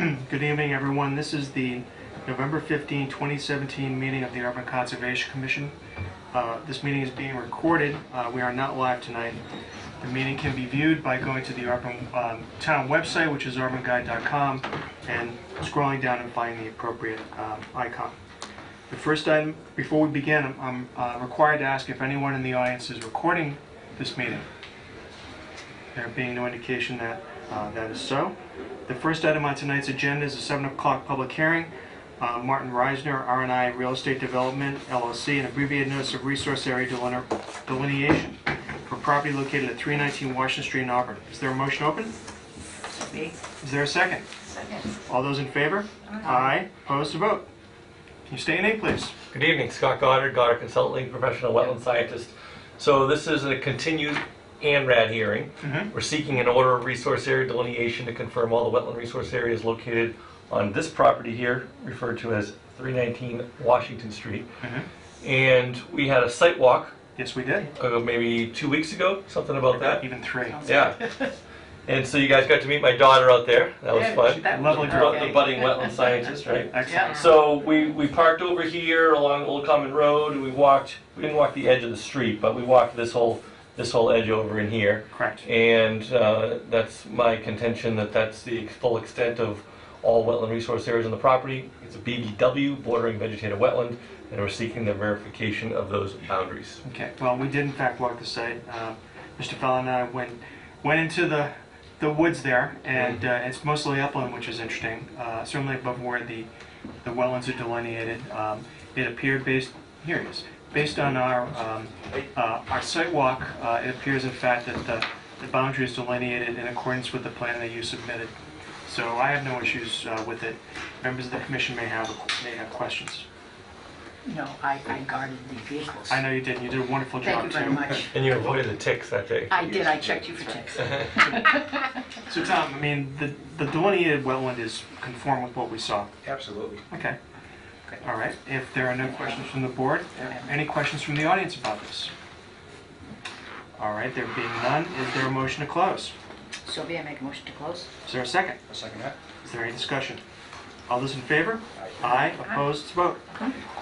Good evening, everyone. This is the November 15, 2017 meeting of the Auburn Conservation Commission. This meeting is being recorded. We are not live tonight. The meeting can be viewed by going to the Auburn town website, which is auburnguide.com, and scrolling down and finding the appropriate icon. The first item, before we begin, I'm required to ask if anyone in the audience is recording this meeting. There being no indication that that is so. The first item on tonight's agenda is a 7 o'clock public hearing. Martin Reisner, R&I Real Estate Development, LLC, an abbreviated notice of resource area delineation for property located at 319 Washington Street in Auburn. Is there a motion open? Me. Is there a second? Second. All those in favor? Aye. Opposed to vote? Can you state your name, please? Good evening, Scott Goddard, Goddard Consulting, professional wetland scientist. So this is a continued ANRAD hearing. We're seeking an order of resource area delineation to confirm all the wetland resource areas located on this property here, referred to as 319 Washington Street. And we had a site walk. Yes, we did. Maybe 2 weeks ago, something about that. Even 3. Yeah. And so you guys got to meet my daughter out there. That was fun. Lovely girl. The budding wetland scientist, right? Excellent. So we parked over here along Old Common Road. We didn't walk the edge of the street, but we walked this whole edge over in here. Correct. And that's my contention that that's the full extent of all wetland resource areas on the property. It's a BBW, bordering vegetative wetland, and we're seeking the verification of those boundaries. Okay. Well, we did in fact walk the site. Mr. Fallon and I went into the woods there, and it's mostly upland, which is interesting. Certainly above where the wetlands are delineated. It appeared based on our site walk, it appears in fact that the boundary is delineated in accordance with the plan that you submitted. So I have no issues with it. Members of the commission may have questions. No, I guarded the vehicles. I know you did. You did a wonderful job too. Thank you very much. And you avoided the ticks that day. I did. I checked you for ticks. So Tom, I mean, the delineated wetland is conform with what we saw. Absolutely. Okay. All right. If there are no questions from the board, any questions from the audience about this? All right. There being none, is there a motion to close? Sylvia, make a motion to close. Is there a second? I'll second that. Is there any discussion? All those in favor? Aye. Opposed? To vote.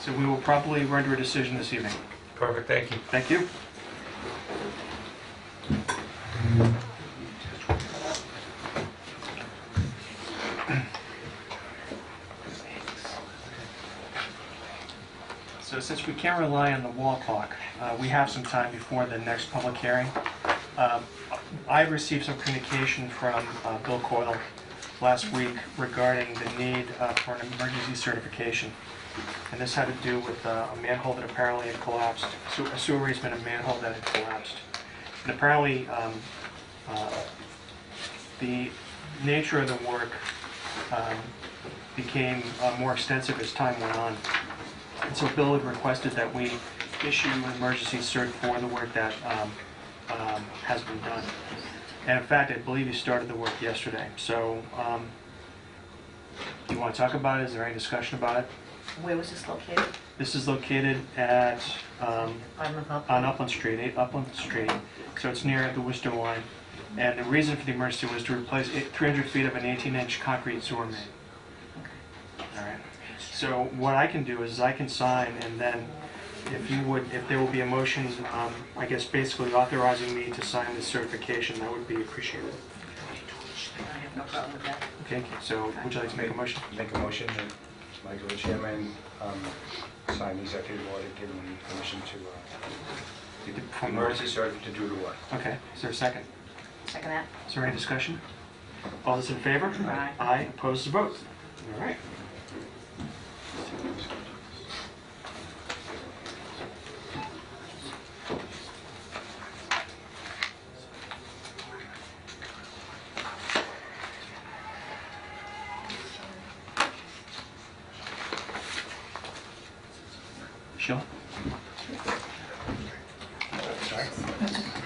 So we will probably render a decision this evening. Perfect, thank you. Thank you. So since we can't rely on the wall clock, we have some time before the next public hearing. I received some communication from Bill Coyle last week regarding the need for an emergency certification. And this had to do with a manhole that apparently had collapsed, a sewer easement, a manhole that had collapsed. And apparently the nature of the work became more extensive as time went on. And so Bill had requested that we issue an emergency cert for the work that has been done. And in fact, I believe he started the work yesterday. So do you want to talk about it? Is there any discussion about it? Where was this located? This is located at on Upland Street, 8 Upland Street. So it's near the Worcester line. And the reason for the emergency was to replace 300 feet of an 18-inch concrete sewer main. All right. So what I can do is I can sign, and then if there will be a motion, I guess basically authorizing me to sign this certification, that would be appreciated. I have no problem with that. Okay. So would you like to make a motion? Make a motion that Michael, the chairman, sign the executive order giving me permission to emergency certificate to do the work. Okay. Is there a second? Second that. Is there any discussion? All those in favor? Aye. Aye. Opposed to vote? All right. Sure.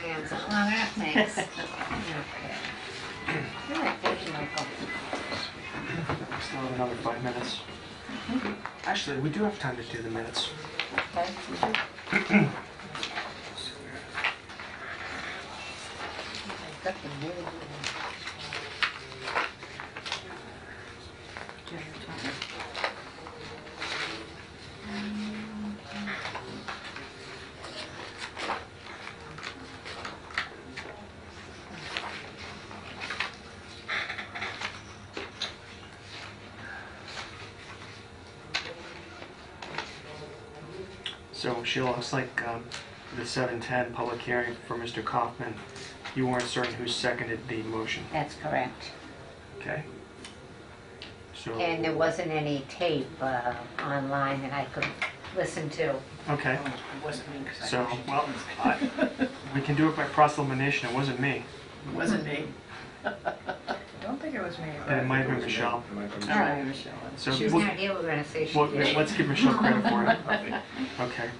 Hands on that, thanks. All right, thank you, Michael. Still have another 5 minutes. Actually, we do have time to do the minutes. Okay, you do. So Sheila, looks like the 7:10 public hearing for Mr. Kaufman, you weren't certain who seconded the motion, That's correct. okay? So, And there wasn't any tape online that I could listen to. okay, It wasn't me, 'cause I so, know she well, didn't. we can do it by cross elimination, it wasn't me, It wasn't me. I don't think it was me. and it might have been Michelle. It might be- All right, Michelle. So She's we'll- not here, we're gonna say she well, did. let's give Michelle credit for it. Okay.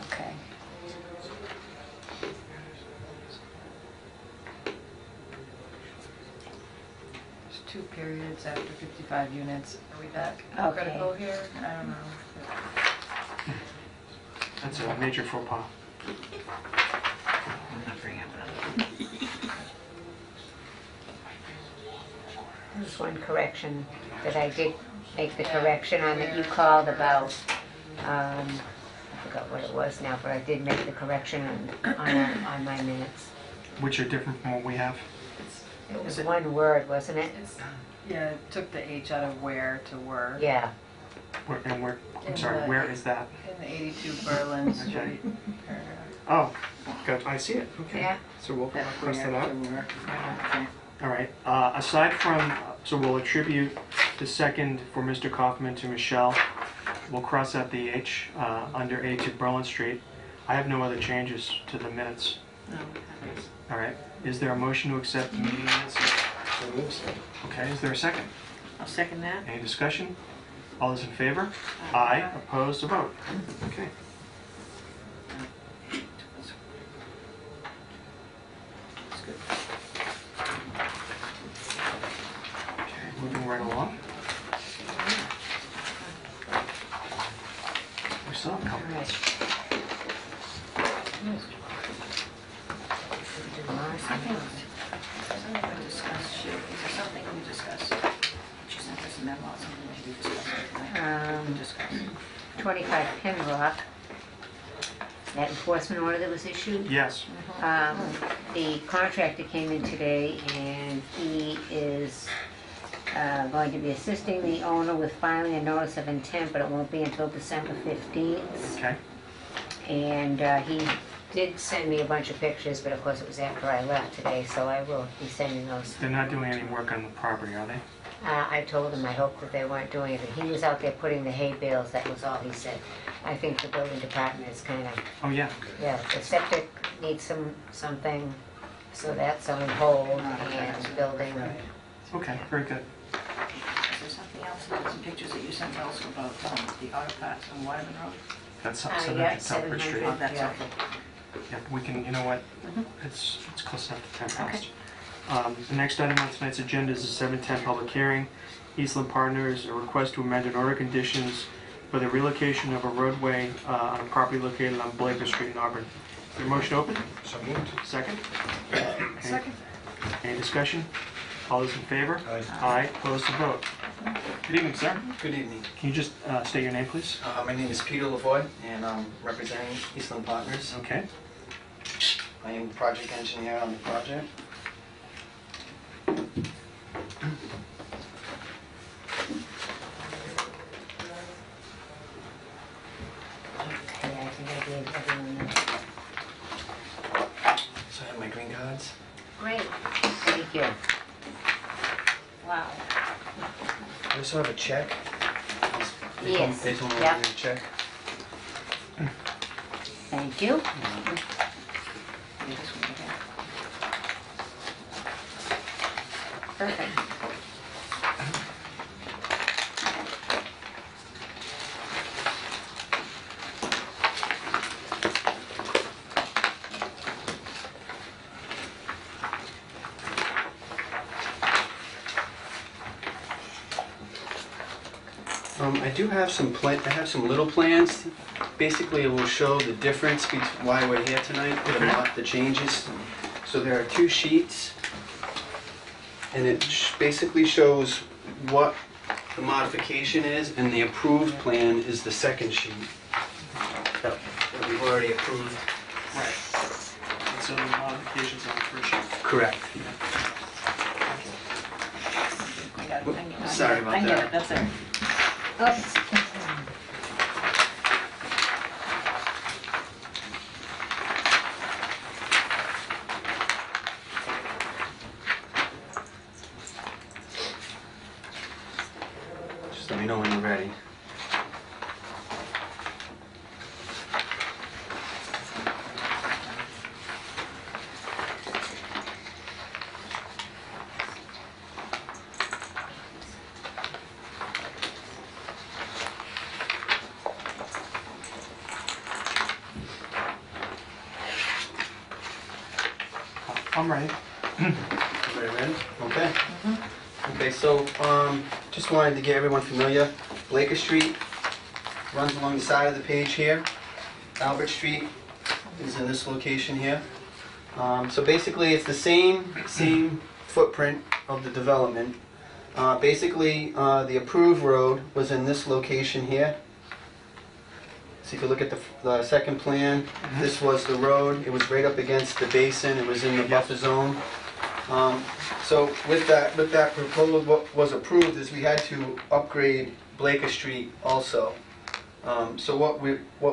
Okay. There's 2 periods after 55 units. Are we that Okay. critical here? I don't know. That's a major faux pas. I'm not bringing it up. There's one correction that I did make the correction on that you called about, I forgot what it was now, but I did make the correction on my minutes. Which are different from what we have. It was Is it- one word, wasn't it? Yeah, it took the H out of where to were. Yeah. And we're, I'm In sorry, the- where is that? In the 82 Berlin Okay. Street paragraph. Oh, good, I see it, okay. Yeah. So we'll cross that out. Okay. All right, aside from, so we'll attribute the second for Mr. Kaufman to Michelle. We'll cross out the H under A to Berlin Street. I have no other changes to the minutes. No. All right, is there a motion to accept the meeting minutes? So moved. Okay, is there a second? I'll second that. Any discussion? All those in favor? Aye, opposed, a vote. Okay. That's good. Okay, moving right along. We still have a All couple. right. Do Mars Something and we discussed, Sheila, is there something we discussed? She sent us a memo, something we should be discussing tonight. We discussed. 25 Pinrock, that enforcement order that was issued. Yes, The contractor came in today and he is going to be assisting the owner with filing a notice of intent, but it won't be until December 15th. okay. And he did send me a bunch of pictures, but of course it was after I left today, so I will be sending those. They're not doing any work on the property, are they? I told him I hoped that they weren't doing it. He was out there putting the hay bales, that was all he said. I think the building department is kind of, Oh, yeah. yeah, the septic needs something, so that's on hold, and building. Okay, very good. Is there something else, there were some pictures that you sent also about the auto parts on Wyman Road? That's Yeah, 700 Southbridge Street. 700. Oh, that's Yeah. okay. Yeah, we can, you know what, it's close enough to 10 past. The next item on tonight's agenda is a 7:10 public hearing. Eastland Partners, a request to amend an order conditions for the relocation of a roadway on a property located on Blakely Street in Auburn. Is there a motion open? So moved. Second? Second. Any discussion? All those in favor? Aye. Aye, opposed to vote. Good evening, sir. Good evening. Can you just state your name, please? My name is Peter Lavoy, and I'm representing Eastland Partners. Okay. I am the project engineer on the project. Okay, I think I gave everyone that. So I have my green cards. Great, thank you. Wow. I also have a check. Yes, They told me yeah. to give a check. Thank you. Yeah, this one, okay. Perfect. I do have some little plans. Basically, it will show the difference between why we're here tonight, the changes. So there are 2 sheets, and it basically shows what the modification is, and the approved plan is the second sheet that we've already approved. And so the modifications on the first sheet. Correct. We got Sorry about I get that. it, that's it. Oops. Just let me know when you're ready. I'm ready. Everybody ready? Okay. Okay, so just wanted to get everyone familiar. Blaker Street runs along the side of the page here. Albert Street is in this location here. So basically, it's the same footprint of the development. Basically, the approved road was in this location here. So if you look at the second plan, this was the road. It was right up against the basin. It was in the buffer zone. So with that proposal, what was approved is we had to upgrade Blaker Street also. So what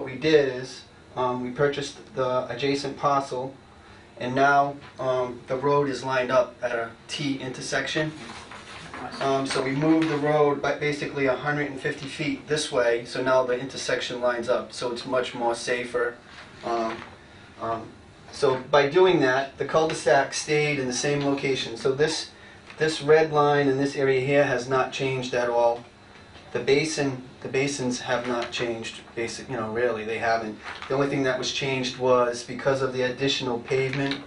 we did is we purchased the adjacent parcel, and now the road is lined up at a T intersection. So we moved the road by basically 150 feet this way, so now the intersection lines up, so it's much more safer. So by doing that, the cul-de-sac stayed in the same location. So this red line in this area here has not changed at all. The basins have not changed, really, they haven't. The only thing that was changed was because of the additional pavement,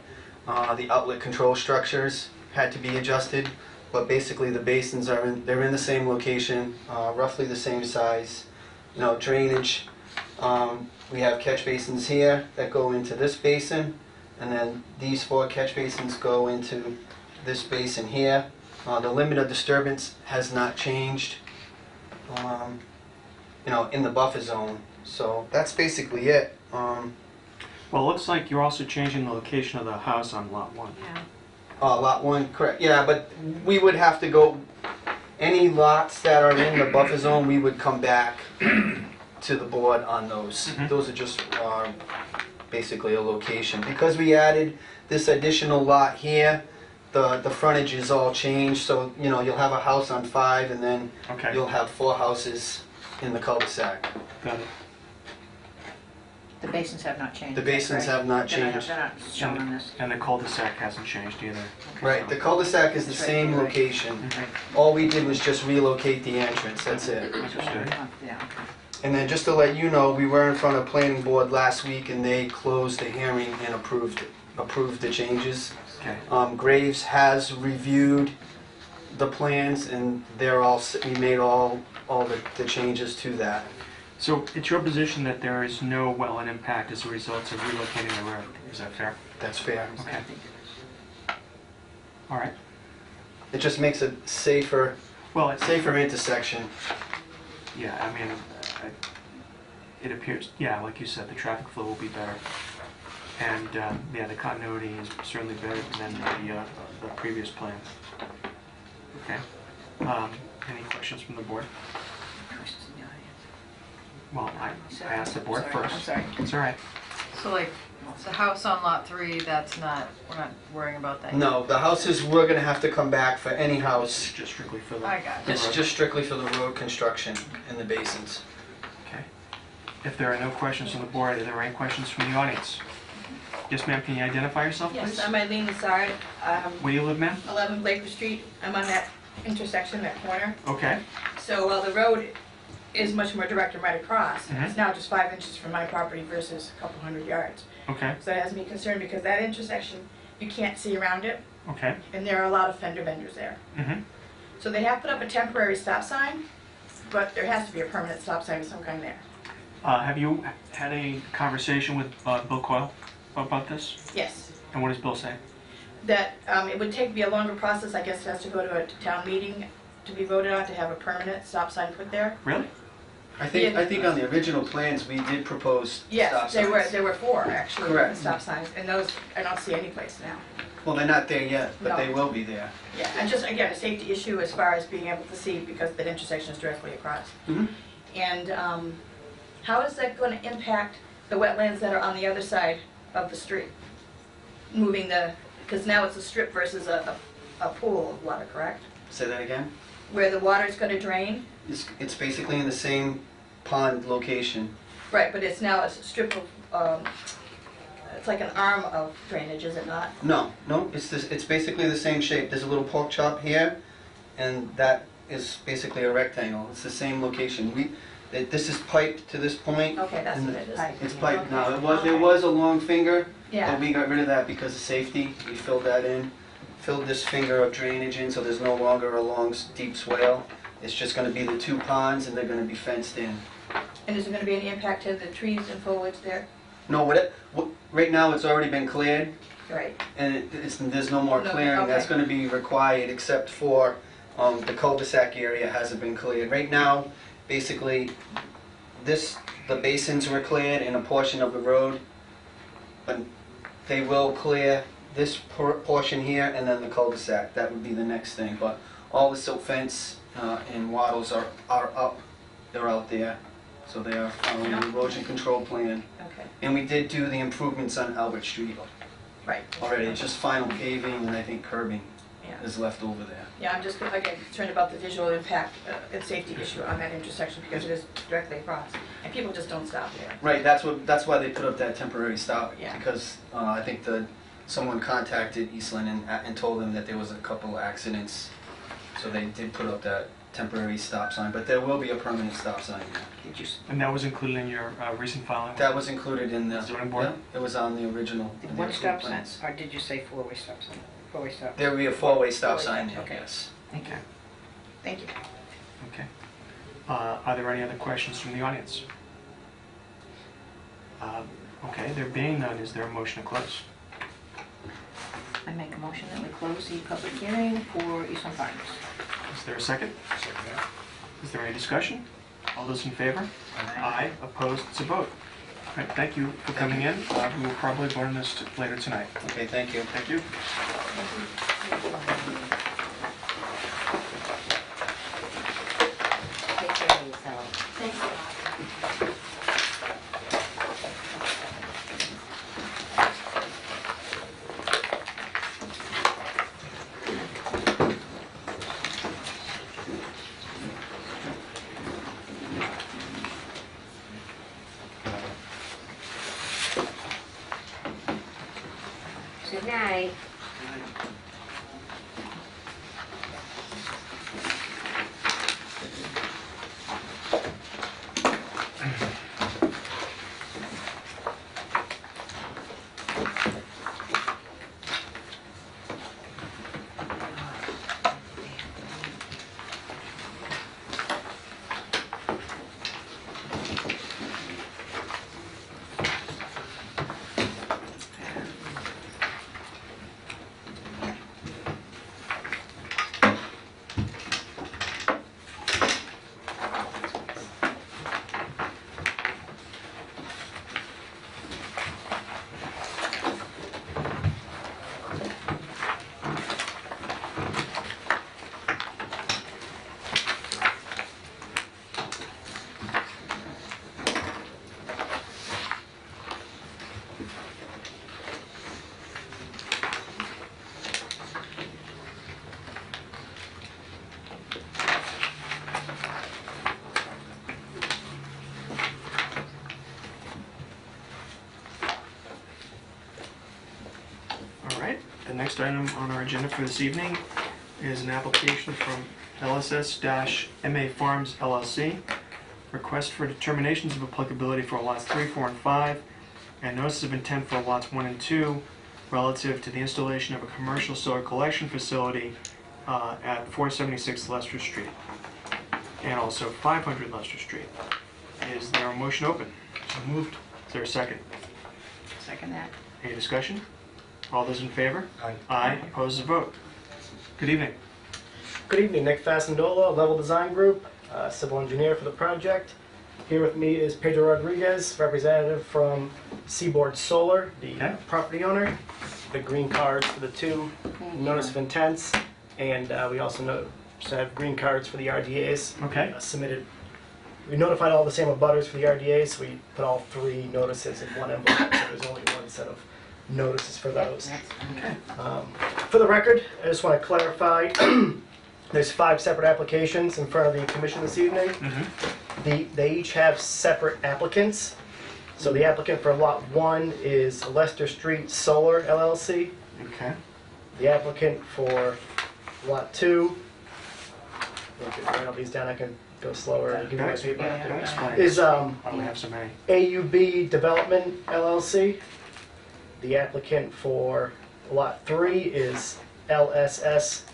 the outlet control structures had to be adjusted. But basically, the basins they're in the same location, roughly the same size. Drainage, we have catch basins here that go into this basin, and then these 4 catch basins go into this basin here. The limit of disturbance has not changed, in the buffer zone. So that's basically it. Well, it looks like you're also changing the location of the house on lot 1. Yeah. Lot 1, correct. Yeah, but we would have to go, any lots that are in the buffer zone, we would come back to the board on those. Those are just basically a location. Because we added this additional lot here, the frontage is all changed, so you'll have a house on 5, and then Okay. you'll have 4 houses in the cul-de-sac. Got it. The basins have not changed. The basins have not They're not- changed. They're not shown on this. And the cul-de-sac hasn't changed either. Right, the cul-de-sac is the That's right, same you're right. location. Mhm. All we did was just relocate the entrance, that's it. Understood. Yeah, okay. And then just to let you know, we were in front of planning board last week and they closed the hearing and approved the changes. Okay. Graves has reviewed the plans and we made all the changes to that. So it's your position that there is no wetland impact as a result of relocating the road. Is that fair? That's fair. Okay. I think it is. All right. It just makes a safer Well, intersection. yeah, I mean, it appears, yeah, like you said, the traffic flow will be better. And, yeah, the continuity is certainly better than the previous plan. Okay. Any questions from the board? Questions in the audience? Well, I asked the board Sorry, first. I'm sorry. It's all right. So like, the house on lot 3, we're not worrying about that yet? No, the houses, we're gonna have to come back for any It's house. just strictly for the... I got it. It's road. just strictly for the road construction and the basins. Okay. If there are no questions from the board, are there any questions from the audience? Yes, ma'am, can you identify yourself, please? Yes, I'm Eileen Lazard, Where do you live, ma'am? 11 Blaker Street. I'm on that intersection, that corner. Okay. So while the road is much more direct and right across, Mhm. it's now just 5 inches from my property versus a couple hundred yards. Okay. So that has me concerned because that intersection, you can't see around it, Okay. and there are a lot of fender benders there. Mm-hmm. So they have put up a temporary stop sign, but there has to be a permanent stop sign of some kind there. Have you had a conversation with Bill Coyle about this? Yes. And what does Bill say? That it would be a longer process, I guess it has to go to a town meeting to be voted on to have a permanent stop sign put there. Really? I think on the original plans, we did propose stop Yes, signs. there were 4 actually, Correct. stop signs, and those I don't see any place now. Well, they're not there yet, but No. they will be there. Yeah, and just, again, a safety issue as far as being able to see because that intersection is directly across. Mhm. And how is that going to impact the wetlands that are on the other side of the street? Moving because now it's a strip versus a pool of water, correct? Say that again? Where the water is going to drain? It's basically in the same pond location. Right, but it's now a strip of, it's like an arm of drainage, is it not? No, it's basically the same shape. There's a little pork chop here, and that is basically a rectangle. It's the same location. This is piped to this point. Okay, that's and what it is. It's piped Okay. now. There was a long finger, Yeah. but we got rid of that because of safety. We filled that in, filled this finger of drainage in, so there's no longer a long, deep swale. It's just gonna be the two ponds, and they're gonna be fenced in. And is there going to be any impact to the trees and foliage there? No, right now it's already been cleared, Right. and there's no more No, clearing that's okay. going to be required except for the cul-de-sac area hasn't been cleared. Right now, basically, the basins were cleared and a portion of the road, but they will clear this portion here and then the cul-de-sac. That would be the next thing, but all the silt fence and wattles are up. They're out there, so they are following the erosion control plan. Okay. And we did do the improvements on Albert Street Right. already. It's just final paving and I think curbing Yeah. is left over there. Yeah, I'm just, again, concerned about the visual impact and safety issue on that intersection because it is directly across. And people just don't stop there. Right, that's why they put up that temporary stop. Yeah. Because I think someone contacted Eastland and told them that there was a couple accidents. So they did put up that temporary stop sign, but there will be a permanent stop sign there. Did you, And that was included in your recent filing? That was included in the... Zoning board? Yeah, it was on the original. did in the one approved stop sign, plans. or did you say four-way stop sign? Four-way stop. There will be a four-way stop Four-way sign stop, there, okay. yes. Okay, Thank you. okay. Are there any other questions from the audience? Okay, there being none, is there a motion to close? I make a motion that we close the public hearing for Eastland Gardens. Is there a second? Is there any discussion? All those in favor? Aye. Opposed? It's a vote. All right, thank you for coming in. We will probably vote on this later tonight. Okay, thank you. Thank you. Take care of yourself. Good night. All right, the next item on our agenda for this evening is an application from LSS-MA Farms LLC. Request for determinations of applicability for lots 3, 4, and 5, and notices of intent for lots 1 and 2 relative to the installation of a commercial soil collection facility at 476 Leicester Street, and also 500 Leicester Street. Is there a motion open? So moved. Is there a second? Second that. Any discussion? All those in favor? Aye. Aye. Opposed, a vote. Good evening. Good evening, Nick Fasandola, Level Design Group, civil engineer for the project. Here with me is Pedro Rodriguez, representative from Seaboard Solar, the Okay. property owner. The green cards for the two notice of intents, and we also have green cards for the RDAs. Okay. Submitted. We notified all the same abutters for the RDAs, so we put all three notices in one envelope, so there's only one set of notices for those. For the record, I just want to clarify, there's 5 separate applications in front of the commission this evening. They each have separate applicants. So the applicant for Lot 1 is Leicester Street Solar LLC. Okay. The applicant for Lot 2, if you write all these down, I can go slower and give you my paper. Don't explain. Is Why do we have so many? AUB Development LLC. The applicant for Lot 3 is LSS-MA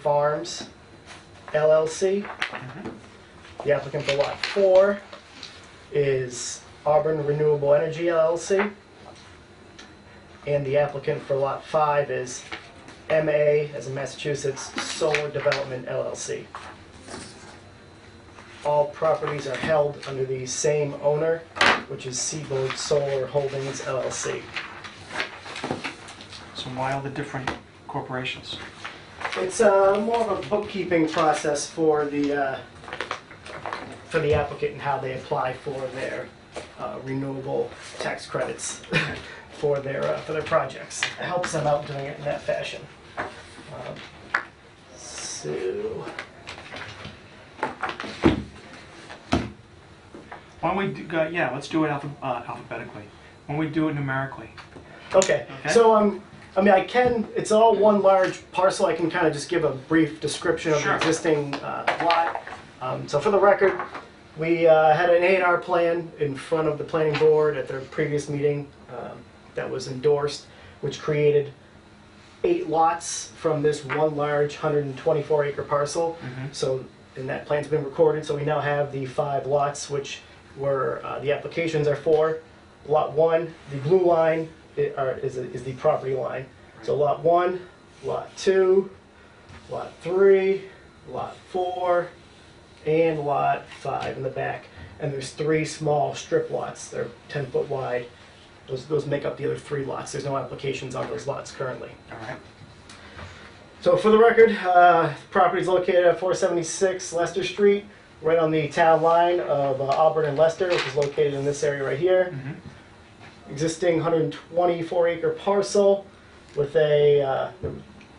Farms LLC. The applicant for Lot 4 is Auburn Renewable Energy LLC. And the applicant for Lot 5 is MA, as in Massachusetts, Solar Development LLC. All properties are held under the same owner, which is Seaboard Solar Holdings LLC. So why all the different corporations? It's more of a bookkeeping process for the applicant and how they apply for their renewable tax credits for their projects. It helps them out doing it in that fashion. So. Why don't we do, let's do it alphabetically. Why don't we do it numerically? Okay. Okay. So I mean, it's all one large parcel. I can kind of just give a brief description of Sure. the existing lot. So for the record, we had an A&R plan in front of the planning board at their previous meeting that was endorsed, which created 8 lots from this one large 124-acre parcel. So, and that plan's been recorded, so we now have the 5 lots, which were the applications are for. Lot 1, the blue line is the property line. So Lot 1, Lot 2, Lot 3, Lot 4, and Lot 5 in the back. And there's 3 small strip lots. They're 10 foot wide. Those make up the other 3 lots. There's no applications on those lots currently. All right. So for the record, the property is located at 476 Leicester Street, right on the town line of Auburn and Leicester, which is located in this area right here. Existing 124-acre parcel with a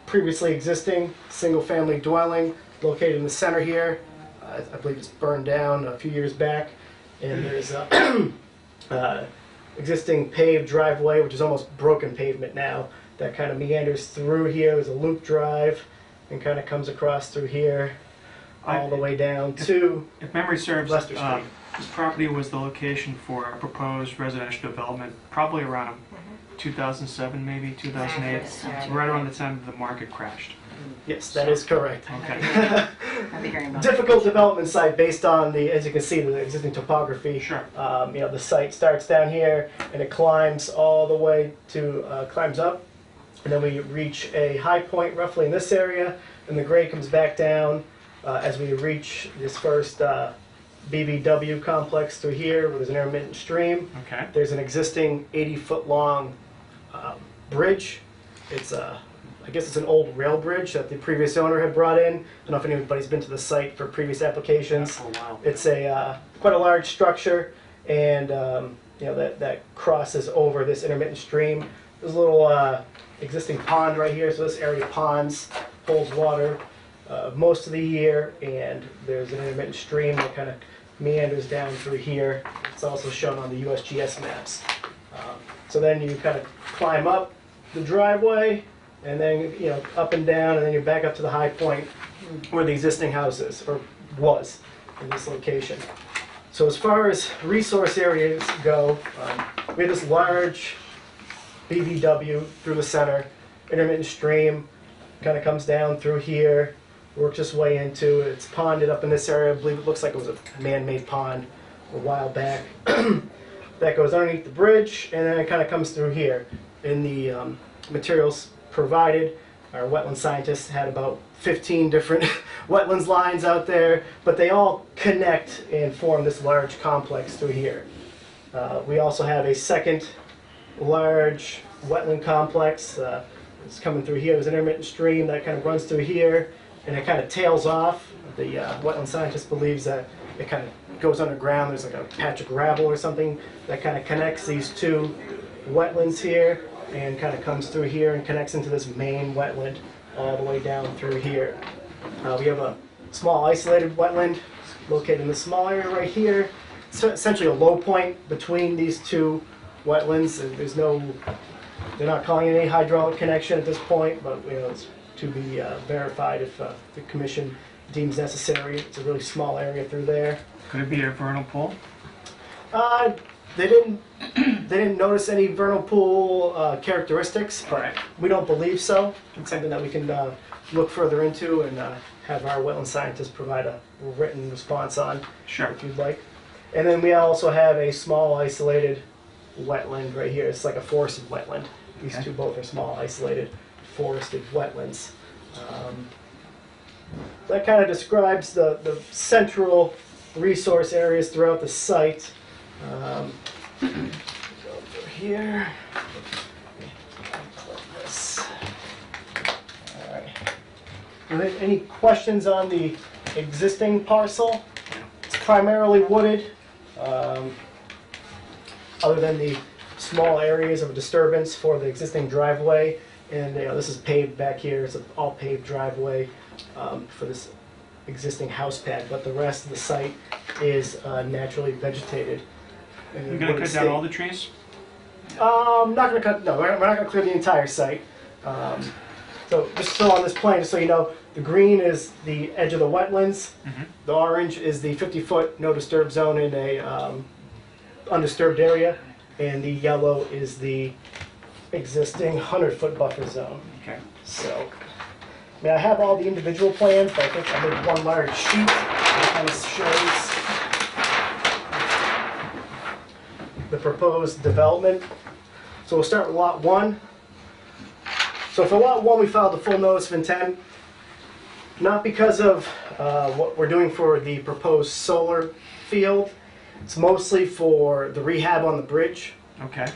previously existing single-family dwelling located in the center here. I believe it's burned down a few years back. And there's a existing paved driveway, which is almost broken pavement now, that kind of meanders through here. There's a loop drive and kind of comes across through here all the way down to If memory serves, Leicester Street. this property was the location for a proposed residential development, probably around 2007, maybe 2008, right around the time the market crashed. Yes, that is correct. Okay. I'd be very much. Difficult development site based on the, as you can see, the existing topography. Sure. The site starts down here and it climbs all the way to, climbs up. And then we reach a high point roughly in this area, and the grade comes back down as we reach this first BBW complex through here, where there's an intermittent stream. Okay. There's an existing 80-foot long bridge. It's I guess it's an old rail bridge that the previous owner had brought in. I don't know if anybody's been to the site for previous applications. For a while. It's a quite a large structure, and that crosses over this intermittent stream. There's a little existing pond right here, so this area ponds holds water most of the year, and there's an intermittent stream that kind of meanders down through here. It's also shown on the USGS maps. So then you kind of climb up the driveway, and then up and down, and then you're back up to the high point where the existing house is, or was, in this location. So as far as resource areas go, we have this large BVW through the center, intermittent stream, kind of comes down through here, works its way into it. It's ponded up in this area. I believe it looks like it was a man-made pond a while back. That goes underneath the bridge, and then it kind of comes through here. In the materials provided, our wetland scientists had about 15 different wetlands lines out there, but they all connect and form this large complex through here. We also have a second large wetland complex. It's coming through here. There's an intermittent stream that kind of runs through here, and it kind of tails off. The wetland scientist believes that it kind of goes underground. There's like a patch of gravel or something that kind of connects these two wetlands here, and kind of comes through here and connects into this main wetland all the way down through here. We have a small isolated wetland located in this small area right here. It's essentially a low point between these two wetlands. There's no, they're not calling it any hydraulic connection at this point, but it's to be verified if the commission deems necessary. It's a really small area through there. Could it be a vernal pool? They didn't notice any vernal pool characteristics, but we don't believe so. It's something that we can look further into and have our wetland scientists provide a written response on, Sure. if you'd like. And then we also have a small isolated wetland right here. It's like a forested wetland. These Okay. two both are small isolated forested wetlands. That kind of describes the central resource areas throughout the site. Go over here. Click this. All right. Are there any questions on the existing parcel? It's primarily wooded, other than the small areas of disturbance for the existing driveway. And this is paved back here. It's an all paved driveway for this existing house pad, but the rest of the site is naturally vegetated. You're going to cut down all the trees? Not going to cut. No, we're not going to clear the entire site. So just so on this plan, just so you know, the green is the edge of the wetlands. Mm-hmm. The orange is the 50-foot no disturb zone in a undisturbed area, and the yellow is the existing 100-foot buffer zone. Okay. So, I mean, I have all the individual plans, but I think I made one large sheet that kind of shows the proposed development. So we'll start with lot 1. So for lot 1, we filed the full notice of intent, not because of what we're doing for the proposed solar field. It's mostly for the rehab on the bridge. Okay.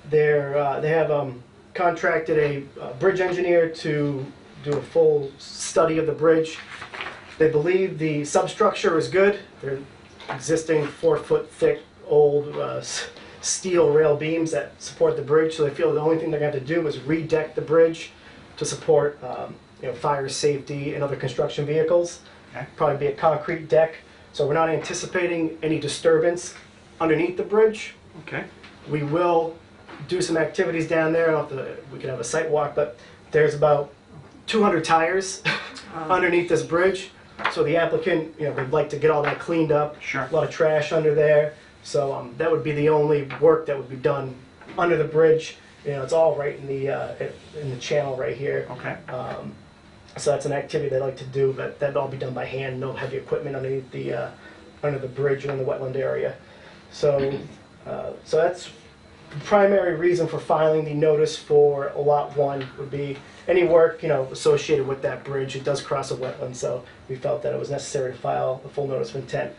They have contracted a bridge engineer to do a full study of the bridge. They believe the substructure is good. They're existing 4-foot thick old steel rail beams that support the bridge, so they feel the only thing they're going to have to do is redeck the bridge to support fire safety and other construction vehicles. Okay. Probably be a concrete deck, so we're not anticipating any disturbance underneath the bridge. Okay. We will do some activities down there. We can have a site walk, but there's about 200 tires underneath this bridge. So the applicant, they'd like to get all that cleaned up. Sure. A lot of trash under there. So that would be the only work that would be done under the bridge. It's all right in the channel right here. Okay. So that's an activity they'd like to do, but that'd all be done by hand. No heavy equipment underneath under the bridge and in the wetland area. So that's the primary reason for filing the notice for lot 1 would be any work associated with that bridge. It does cross a wetland, so we felt that it was necessary to file the full notice of intent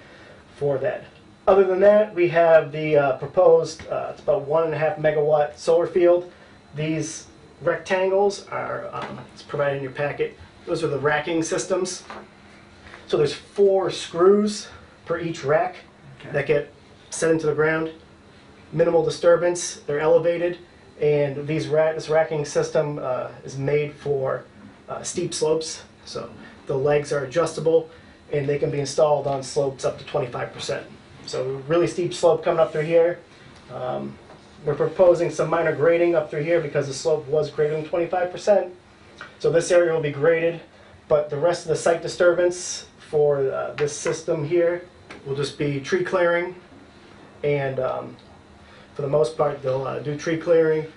for that. Other than that, we have the proposed, it's about 1.5 megawatt solar field. These rectangles are, it's provided in your packet. Those are the racking systems. So there's 4 screws per each rack that get set into the ground. Minimal disturbance, they're elevated, and this racking system is made for steep slopes. So the legs are adjustable, and they can be installed on slopes up to 25%. So really steep slope coming up through here. We're proposing some minor grading up through here because the slope was greater than 25%. So this area will be graded, but the rest of the site disturbance for this system here will just be tree clearing, and for the most part they'll do tree clearing,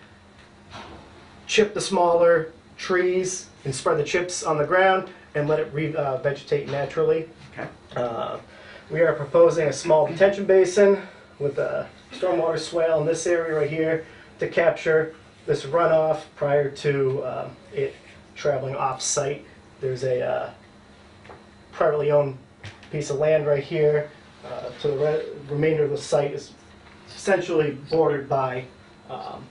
chip the smaller trees and spread the chips on the ground and let it vegetate naturally. Okay. We are proposing a small detention basin with a stormwater swale in this area right here to capture this runoff prior to it traveling off-site. There's a privately owned piece of land right here. So the remainder of the site is essentially bordered by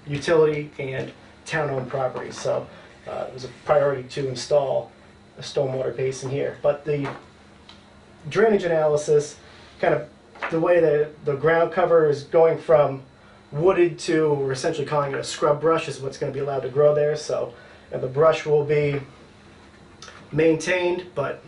utility and town-owned property. So it was a priority to install a stormwater basin here. But the drainage analysis, kind of the way that the ground cover is going from wooded to, we're essentially calling it a scrub brush, is what's going to be allowed to grow there. So the brush will be maintained, but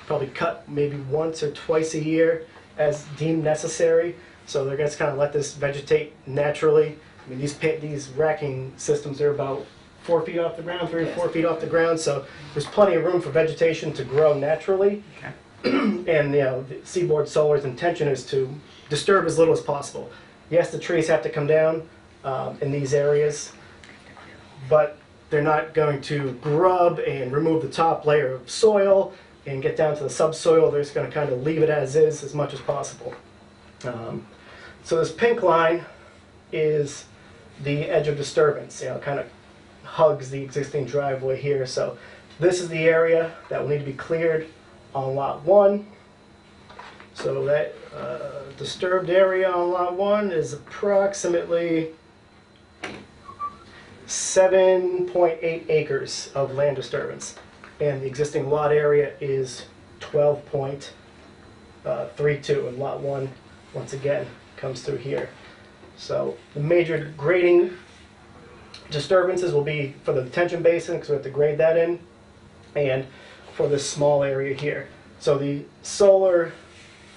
probably cut maybe once or twice a year as deemed necessary. So they're going to kind of let this vegetate naturally. I mean, these racking systems are about 4 feet off the ground, 3 or 4 feet off the ground, so there's plenty of room for vegetation to grow naturally. Okay. And the Seaboard Solar's intention is to disturb as little as possible. Yes, the trees have to come down in these areas, but they're not going to grub and remove the top layer of soil and get down to the subsoil. They're just going to kind of leave it as is as much as possible. So this pink line is the edge of disturbance, kind of hugs the existing driveway here. So this is the area that will need to be cleared on lot 1. So that disturbed area on lot 1 is approximately 7.8 acres of land disturbance. And the existing lot area is 12.32, and lot 1, once again, comes through here. So the major grading disturbances will be for the detention basin, because we have to grade that in, and for this small area here. So the solar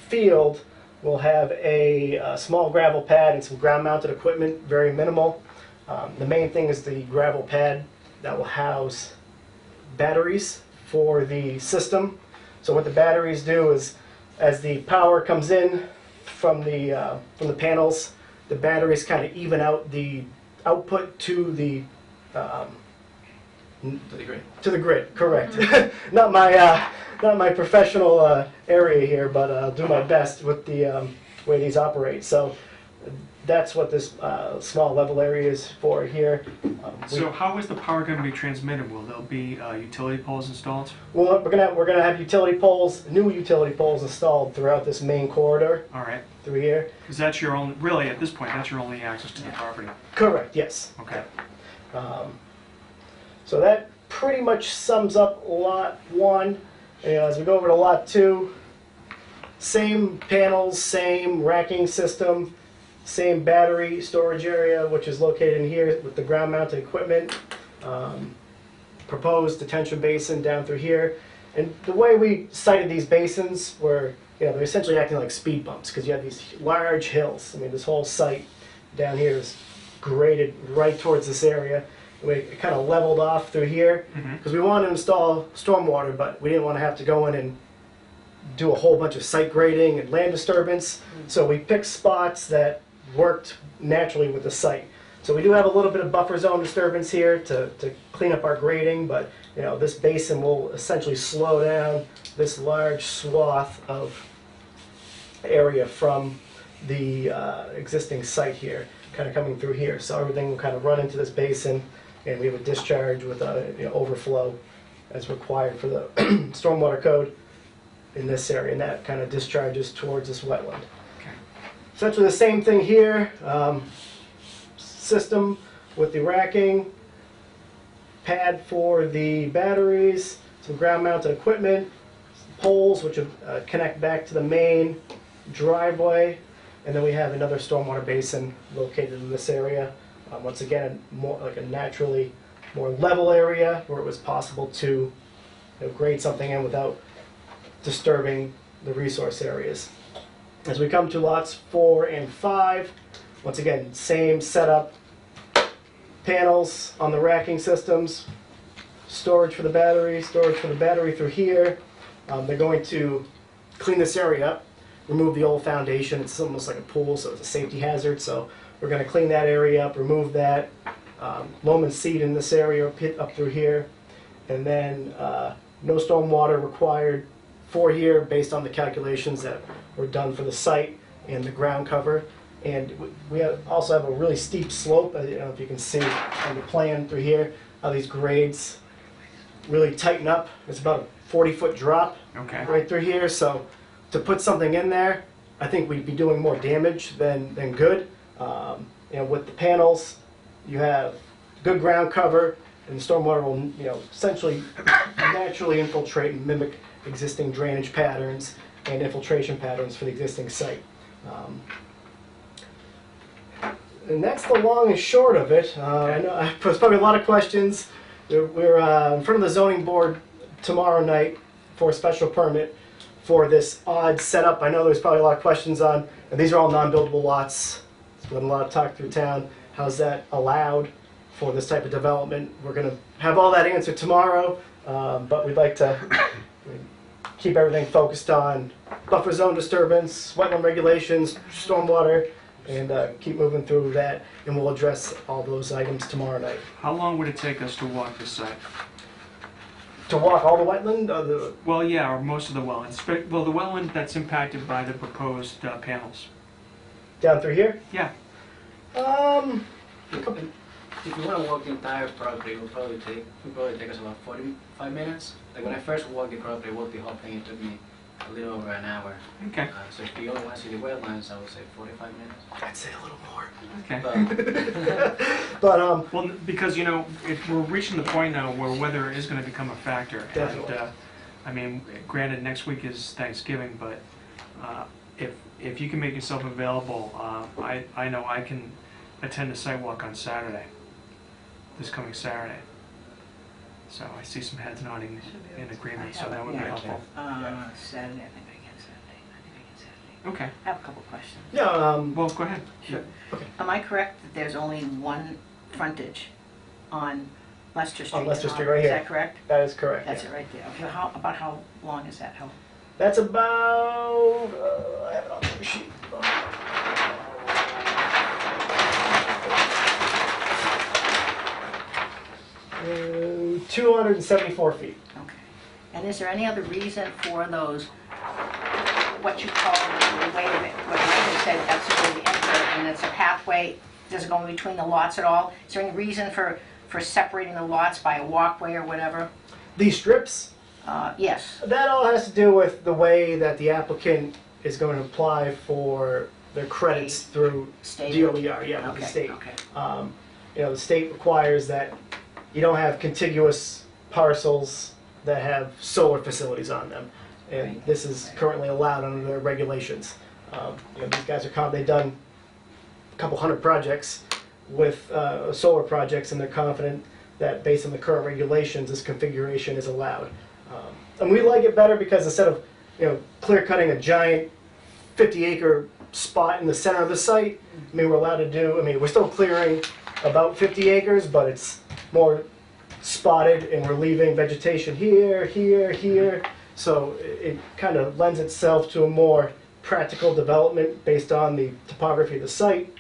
field will have a small gravel pad and some ground-mounted equipment, very minimal. The main thing is the gravel pad that will house batteries for the system. So what the batteries do is, as the power comes in from the panels, the batteries kind of even out the output to the grid. Correct. Not my professional area here, but I'll do my best with the way these operate. So that's what this small level area is for here. So how is the power going to be transmitted? Will there be utility poles installed? Well, we're gonna have utility poles, new utility poles installed throughout this main corridor All right. through here. Because that's your only, really at this point, that's your only access to the property. Correct. Yes. Okay. So that pretty much sums up lot 1. As we go over to lot 2, same panels, same racking system, same battery storage area, which is located in here with the ground-mounted equipment. Proposed detention basin down through here. And the way we sited these basins were, they're essentially acting like speed bumps, because you have these large hills. I mean, this whole site down here is graded right towards this area. We kind of leveled off through here because we wanted to install stormwater, but we didn't want to have to go in and do a whole bunch of site grading and land disturbance. So we picked spots that worked naturally with the site. So we do have a little bit of buffer zone disturbance here to clean up our grading, but this basin will essentially slow down this large swath of area from the existing site here, kind of coming through here. So everything will kind of run into this basin, and we have a discharge with a overflow as required for the stormwater code in this area, and that kind of discharges towards this wetland. Okay. Essentially the same thing here. System with the racking, pad for the batteries, some ground-mounted equipment, poles which connect back to the main driveway, and then we have another stormwater basin located in this area. Once again, more like a naturally more level area where it was possible to grade something in without disturbing the resource areas. As we come to lots 4 and 5, once again, same setup, panels on the racking systems, storage for the battery through here. They're going to clean this area up, remove the old foundation. It's almost like a pool, so it's a safety hazard. So we're going to clean that area up, remove that, loam and seed in this area, pit up through here, and then no storm water required for here based on the calculations that were done for the site and the ground cover. And we also have a really steep slope. I don't know if you can see on the plan through here how these grades really tighten up. It's about a 40-foot drop Okay. right through here. So to put something in there, I think we'd be doing more damage than good. With the panels, you have good ground cover, and the stormwater will essentially naturally infiltrate and mimic existing drainage patterns and infiltration patterns for the existing site. And that's the long and short of it. I know there's probably a lot of questions. We're in front of the zoning board tomorrow night for a special permit for this odd setup. I know there's probably a lot of questions on, and these are all non-buildable lots. There's been a lot of talk through town. How's that allowed for this type of development? We're going to have all that answered tomorrow, but we'd like to keep everything focused on buffer zone disturbance, wetland regulations, stormwater, and keep moving through that, and we'll address all those items tomorrow night. How long would it take us to walk this site? To walk all the wetland? Well, yeah, or most of the wetlands. Well, the wetland that's impacted by the proposed panels. Down through here? Yeah. If you want to walk the entire property, it will probably take us about 45 minutes. Like when I first walked the property, walked the whole thing, it took me a little over an hour. Okay. So if you only want to see the wetlands, I would say 45 minutes. I'd say a little more. Okay. But Well, because if we're reaching the point now where weather is going to become a factor, Definitely. and I mean, granted, next week is Thanksgiving, but if you can make yourself available, I know I can attend a site walk on Saturday, this coming Saturday. So I see some heads nodding in agreement, so that would be helpful. Saturday, I think I can Saturday. Okay. I have a couple questions. yeah, Well, go ahead. Sure. Am I correct that there's only one frontage on Leicester Street? On Leicester in Street, Auburn? right Is here. that correct? that is correct. That's yeah. it right there. Okay, about how long is that? How? That's about, I have it on the sheet. 274 feet. Okay. And is there any other reason for those, what you call the way of it, what you said, that's the way to enter, and it's a pathway, does it go in between the lots at all? Is there any reason for separating the lots by a walkway or whatever? These strips, Yes. that all has to do with the way that the applicant is going to apply for their credits through State? DOER, yeah, with the Okay, state. okay. The state requires that you don't have contiguous parcels that have solar facilities on them. And Right. this is currently allowed under their regulations. These guys are they've done a couple hundred projects with solar projects, and they're confident that based on the current regulations, this configuration is allowed. And we like it better because instead of clear cutting a giant 50-acre spot in the center of the site, we're allowed to do, we're still clearing about 50 acres, but it's more spotted, and we're leaving vegetation here, here, here. So it kind of lends itself to a more practical development based on the topography of the site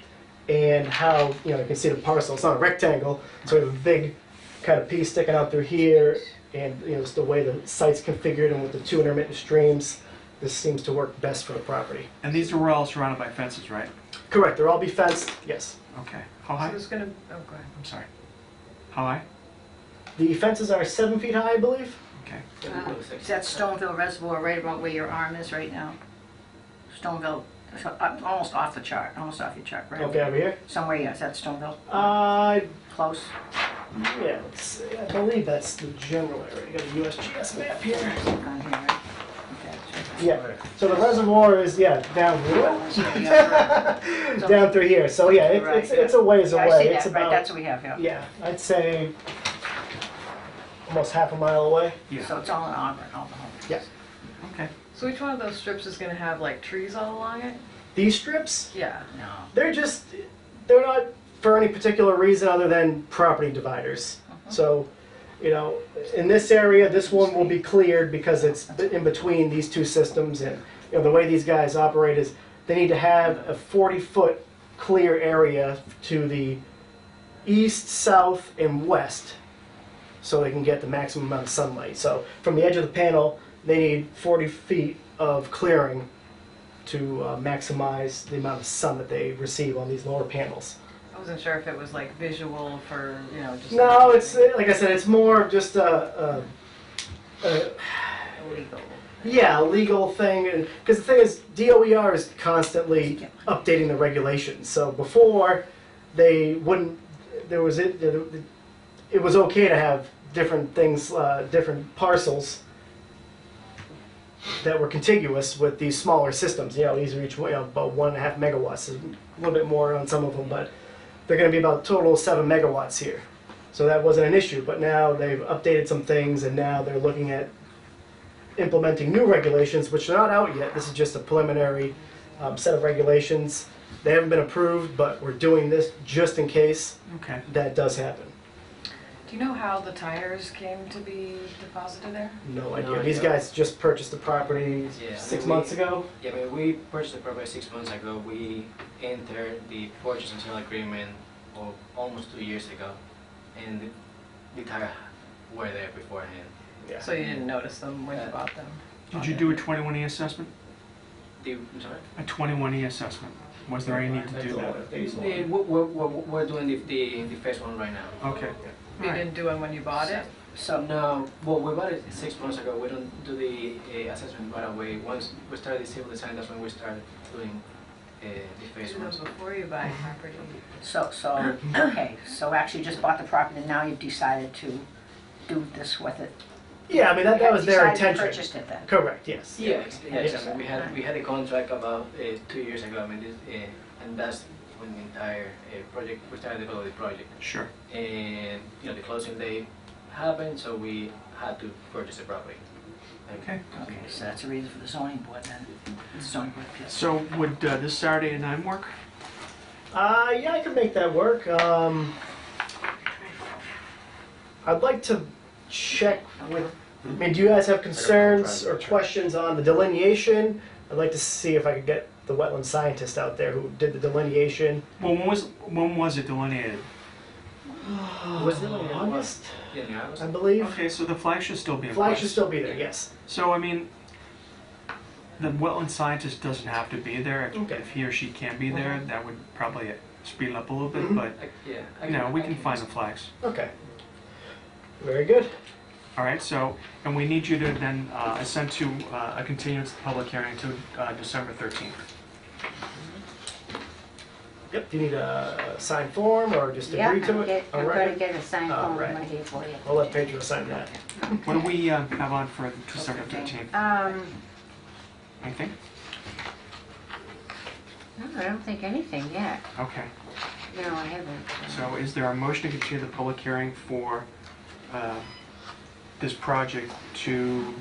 and how, you can see the parcel. It's not a rectangle, so we have a big kind of piece sticking out through here, and it's the way the site's configured, and with the two intermittent streams, this seems to work best for the property. And these are all surrounded by fences, right? Correct, they'll all be fenced, yes. Okay. How high? So it's gonna, oh, go ahead. I'm sorry. How high? The fences are 7 feet high, I believe. Okay. Is that Stoneville Reservoir right about where your arm is right now? Stoneville, almost off the chart, almost off your chart, right? Okay, over here. Somewhere, yes, is that Stoneville? Yeah, Close? let's see. I believe that's the general area. I got a USGS map here. On here, right? Okay, that's right. Yeah, so the reservoir is, down here. Yeah, Down through here. So yeah, Right, it's a ways I away. see It's that, right, about, that's what we have, yeah. yeah, I'd say almost half a mile away. Yeah. So it's all in Auburn, all the homes? Yeah. Okay. So each one of those strips is gonna have like trees all along it? These strips, Yeah. No. they're not for any particular reason other than property dividers. So, in this area, this one will be cleared because it's in between these two systems, and the way these guys operate is they need to have a 40-foot clear area to the east, south, and west so they can get the maximum amount of sunlight. So from the edge of the panel, they need 40 feet of clearing to maximize the amount of sun that they receive on these lower panels. I wasn't sure if it was like visual for, you know, just. No, it's like I said, it's more of just a Illegal. yeah, a legal thing. Because the thing is, DOER is constantly updating the regulations. So before, they wouldn't. There was it was okay to have different things, different parcels that were contiguous with these smaller systems. You know, these reach about 1.5 megawatts, a little bit more on some of them, but they're going to be about a total of 7 megawatts here. So that wasn't an issue, but now they've updated some things, and now they're looking at implementing new regulations, which are not out yet. This is just a preliminary set of regulations. They haven't been approved, but we're doing this just in case Okay. that does happen. Do you know how the tires came to be deposited there? No idea. No These idea. guys just purchased the property Yeah, 6 we- months ago. Yeah, but we purchased the property 6 months ago. We entered the purchase and sale agreement almost 2 years ago, and the tire were there beforehand. Yeah. So you didn't notice them when you bought them? Did you do a 21E assessment? I'm sorry? A 21E assessment? Was there any need to do that? We're doing the first one right now. Okay. You didn't do one when you bought it? So no, well, we bought it 6 months ago. We don't do the assessment right away. Once we started the civil design, that's when we started doing the first Do one. those before you buy property? So, okay, so actually you just bought the property and now you've decided to do this with it. Yeah, I mean, that was their Decided to intention. purchased it then. Correct, yes. Yes, yes. I mean, we had a contract about 2 years ago. I mean, and that's when the entire project, we started developing the project. Sure. And the closing day happened, so we had to purchase the property. Okay. Okay, so that's the reason for the zoning board then. Zoning board appeals. So would this Saturday at 9 work? Yeah, I could make that work. I'd like to check with, I mean, do you guys have concerns or questions on the delineation? I'd like to see if I could get the wetland scientist out there who did the delineation. Well, when was it delineated? Was it like August, Yeah, in August? I believe. Okay, so the flag should still be in Flag place. should still be there, yes. So, I mean, the wetland scientist doesn't have to be there. Okay. If he or she can't be there, that would probably speed it up a little bit, Mhm. but, Yeah. we can find the flags. Okay. Very good. All right, so, and we need you to then assent to a continuance of the public hearing to December 13th. Yep, do you need a signed form or just Yeah, agree to I'm it? going to get a signed All form right. right here for you. I'll let Pedro sign that. What do we have on for December 13th? Anything? No, I don't think anything yet. Okay. No, I haven't. So is there a motion to continue the public hearing for this project to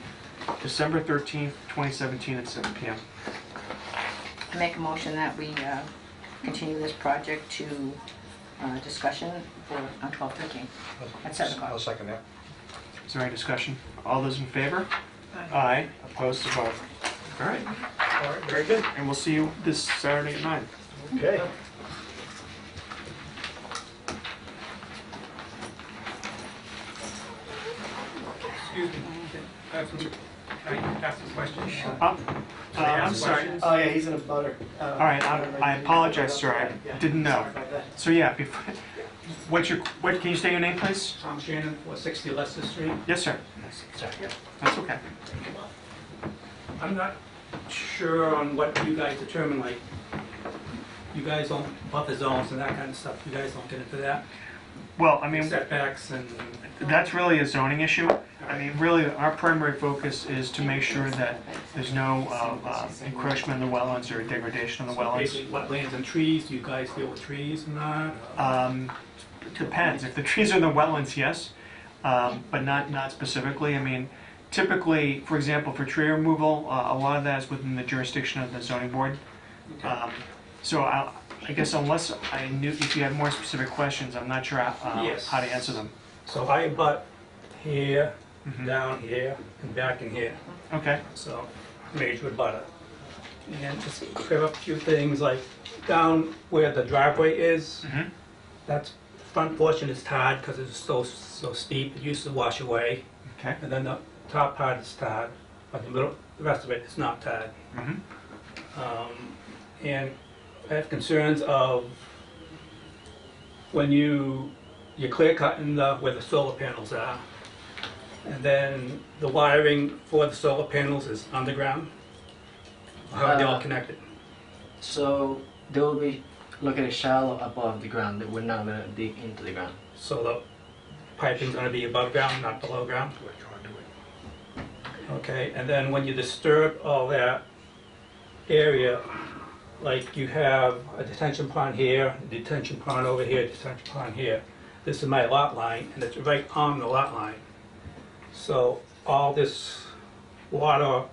December 13th, 2017 at 7 p.m.? Make a motion that we continue this project to discussion on 12/13 at 7 o'clock. I'll second that. Is there any discussion? All those in favor? Aye. Opposed to vote? All right. All right, very good. And we'll see you this Saturday at 9. Okay. Excuse me, can I ask a question? I'm sorry. Oh, yeah, he's in a butter. All right, I apologize, sir. I didn't know. Sorry about that. So yeah, can you state your name, please? Tom Shannon, 460 Leicester Street. Yes, sir. Sorry. That's okay. I'm not sure on what you guys determine, like, you guys don't buffer zones and that kind of stuff. You guys don't get into that? Well, I mean, Setbacks and, that's really a zoning issue. I mean, really, our primary focus is to make sure that there's no encroachment in the wetlands or degradation of the wetlands. basically wetlands and trees. Do you guys deal with trees and that? Depends. If the trees are in the wetlands, yes, but not specifically. I mean, typically, for example, for tree removal, a lot of that is within the jurisdiction of the zoning board. So I guess unless I knew, if you had more specific questions, I'm not sure Yes. how to answer them. So I abut here, Mhm. down here, and back in here. Okay. So, major butter. And just clear up a few things, like down where the driveway is, Mhm. that front portion is tarred because it's so steep, it used to wash away. Okay. And then the top part is tarred, but the rest of it is not tarred. Mhm. And I have concerns of when you're clear cutting where the solar panels are, and then the wiring for the solar panels is underground. How are they all connected? So they will be located shallow above the ground. We're not going to dig into the ground. So the piping's going to be above ground, not below ground? Okay, and then when you disturb all that area, like you have a detention pond here, a detention pond over here, a detention pond here. This is my lot line, and it's right on the lot line. So all this water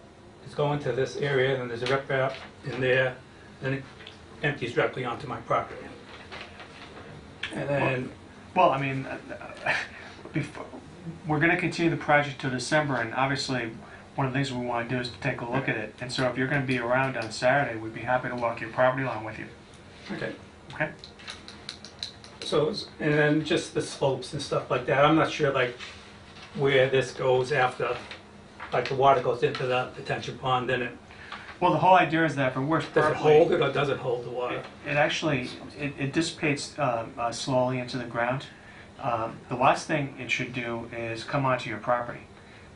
is going to this area, and there's a riprap in there, and it empties directly onto my property. And then, Well, I mean, we're going to continue the project till December, and obviously, one of the things we want to do is to take a look at it. And so if you're going to be around on Saturday, we'd be happy to walk your property line with you. okay. Okay? So, and then just the slopes and stuff like that. I'm not sure like where this goes after, like the water goes into the detention pond, then Well, the whole idea is that if it works does it perfectly, hold it or does it hold the water? it actually, it dissipates slowly into the ground. The last thing it should do is come onto your property.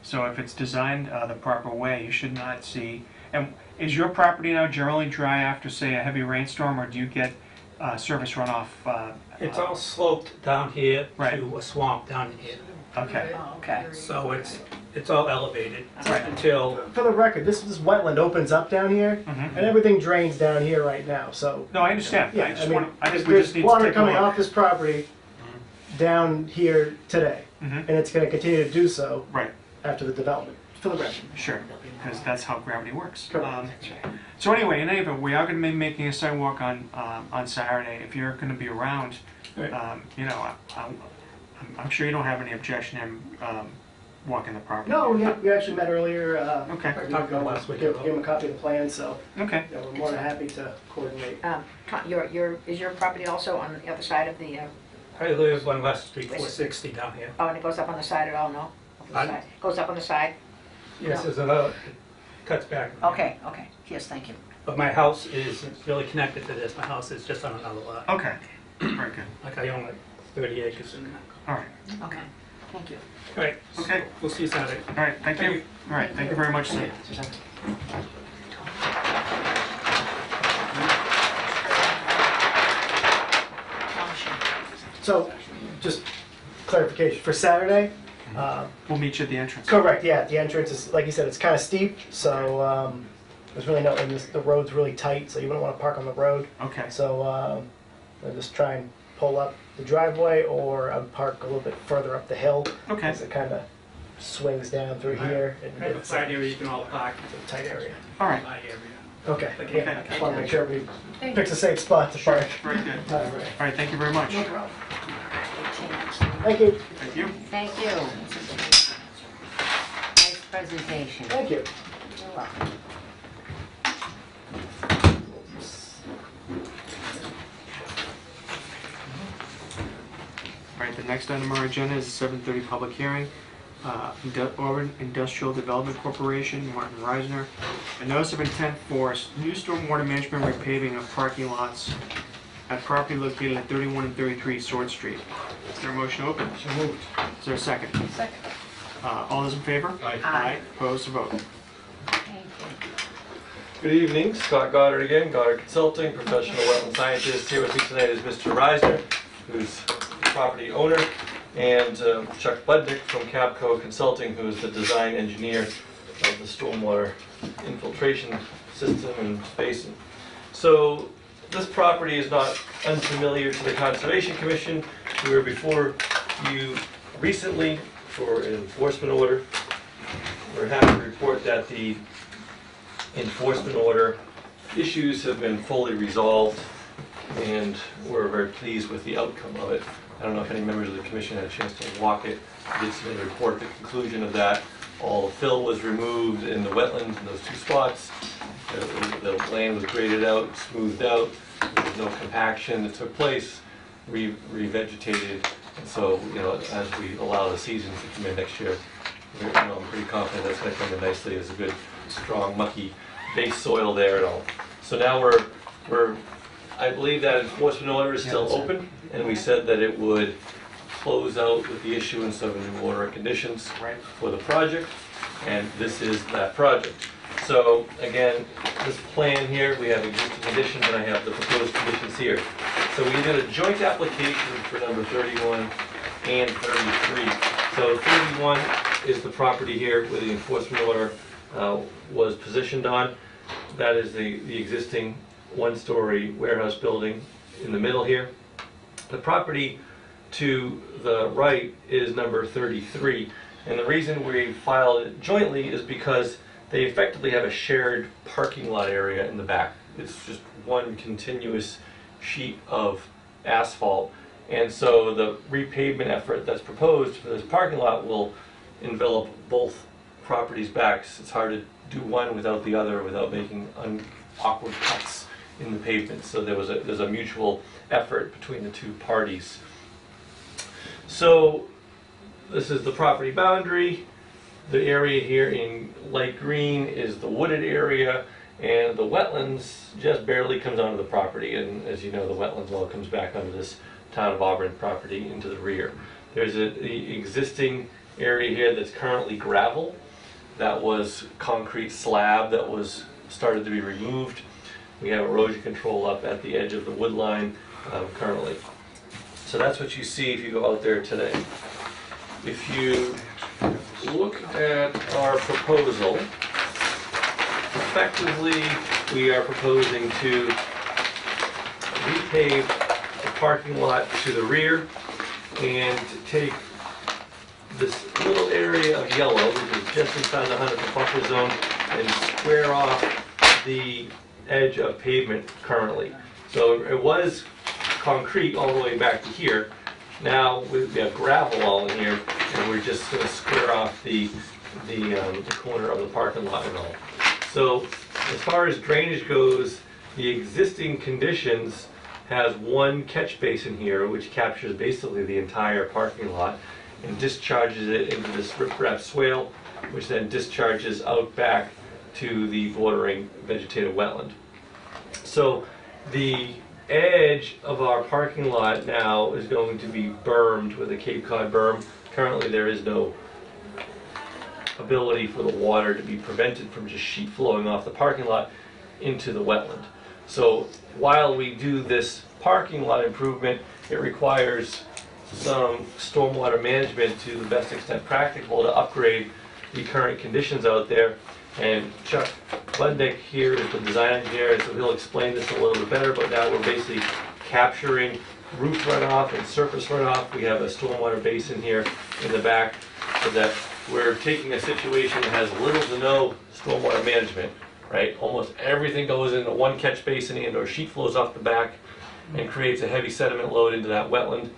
So if it's designed the proper way, you should not see. And is your property now generally dry after, say, a heavy rainstorm, or do you get surface runoff? It's all sloped down here Right. to a swamp down here. Okay. Oh, okay. So it's all elevated Right. until, For the record, this wetland opens up down here, Mhm. and everything drains down here right now, so. No, I understand. Yeah, I just I mean, want. I think we just need there's to water take a coming look. off this property down here today, Mhm. and it's gonna continue to do so Right. after the development, for the record. Sure, because that's how gravity works. Correct. So anyway, in any event, we are going to be making a sidewalk on Saturday. If you're going to be around, Right. you know, I'm sure you don't have any objection to him walking the property. No, we actually met earlier. Okay. a week Talked ago. last week Give about- him a copy of the plan, so Okay. you know, we're more than happy to coordinate. Tom, is your property also on the other side of the, I live on West Street 460 down here. oh, and it goes up on the side at all, no? Up on the Pardon? side. Goes up on the side? Yes, there's another, it cuts back. Okay, yes, thank you. But my house is really connected to this. My house is just on another lot. Okay. Very good. Like I own like 30 acres in there. All right. Okay, thank you. All right. Okay. We'll see you Saturday. All right. Thank you. All right. Thank you very much, sir. So, just clarification, for Saturday, We'll meet you at the entrance. correct, yeah, the entrance is, like you said, it's kind of steep, so there's really no, and the road's really tight, so you wouldn't want to park on the road. Okay. So I'll just try and pull up the driveway, or I'll park a little bit further up the hill. Okay. As it kind of swings down through here. I have a side area you can all park. It's a tight area. All right. My area. Okay, Okay. yeah, just want to make sure we picks a safe spot to park. Very good. All right. All right. Thank you very much. No problem. Thank you. Thank you. Thank you. Nice presentation. Thank you. You're welcome. All right, the next item on our agenda is a 7:30 public hearing. Auburn Industrial Development Corporation, Martin Reisner. A notice of intent for new stormwater management repaving of parking lots at property located at 31 and 33 Sword Street. Is there a motion to open? So moved. Is there a second? Second. All those in favor? Aye. Opposed, to vote. Thank you. Good evening, Scott Goddard again, Goddard Consulting, professional wetland scientist. Here with me tonight is Mr. Reisner, who's the property owner, and Chuck Budnick from Capco Consulting, who's the design engineer of the stormwater infiltration system in Basin. So this property is not unfamiliar to the Conservation Commission. We were before you recently for an enforcement order. We're happy to report that the enforcement order issues have been fully resolved, and we're very pleased with the outcome of it. I don't know if any members of the commission had a chance to walk it. I did submit a report at the conclusion of that. All fill was removed in the wetlands in those two spots. The land was graded out, smoothed out. There was no compaction that took place, revegetated. And so, you know, as we allow the season to come in next year, I'm pretty confident that's going to come in nicely. There's a good, strong, mucky base soil there. It'll So now I believe that enforcement order is still open, and we said that it would close out with the issuance of a new order of conditions for the project, and this is that project. So again, this plan here, we have existing conditions, and I have the proposed conditions here. So we did a joint application for number 31 and 33. So 31 is the property here where the enforcement order was positioned on. That is the existing one-story warehouse building in the middle here. The property to the right is number 33, and the reason we filed it jointly is because they effectively have a shared parking lot area in the back. It's just one continuous sheet of asphalt, and so the repavement effort that's proposed for this parking lot will envelop both properties' backs. It's hard to do one without the other without making awkward cuts in the pavement. So there's a mutual effort between the two parties. So this is the property boundary. The area here in light green is the wooded area, and the wetlands just barely comes onto the property. And as you know, the wetlands all comes back onto this town of Auburn property into the rear. There's the existing area here that's currently gravel. That was concrete slab that was started to be removed. We have erosion control up at the edge of the wood line currently. So that's what you see if you go out there today. If you look at our proposal, effectively we are proposing to repave the parking lot to the rear and take this little area of yellow, which is just inside the 100-foot buffer zone, and square off the edge of pavement currently. So it was concrete all the way back to here. Now we have gravel all in here, and we're just going to square off the corner of the parking lot and all. So as far as drainage goes, the existing conditions has one catch basin here, which captures basically the entire parking lot and discharges it into this riprap swale, which then discharges out back to the bordering vegetative wetland. So the edge of our parking lot now is going to be bermed with a Cape Cod berm. Currently there is no ability for the water to be prevented from just sheet flowing off the parking lot into the wetland. So while we do this parking lot improvement, it requires some stormwater management to the best extent practical to upgrade the current conditions out there. And Chuck Budnick here is the design engineer, so he'll explain this a little bit better, but now we're basically capturing roof runoff and surface runoff. We have a stormwater basin here in the back, so that we're taking a situation that has little to no stormwater management, right? Almost everything goes into one catch basin and or sheet flows off the back and creates a heavy sediment load into that wetland,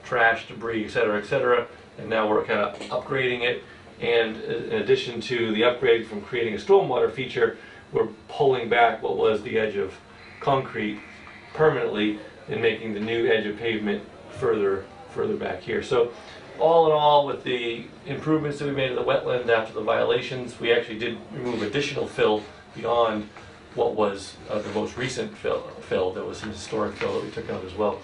trash, debris, et cetera, and now we're kind of upgrading it. And in addition to the upgrade from creating a stormwater feature, we're pulling back what was the edge of concrete permanently and making the new edge of pavement further back here. So all in all, with the improvements that we made to the wetland after the violations, we actually did remove additional fill beyond what was the most recent fill. There was some historic fill that we took out as well.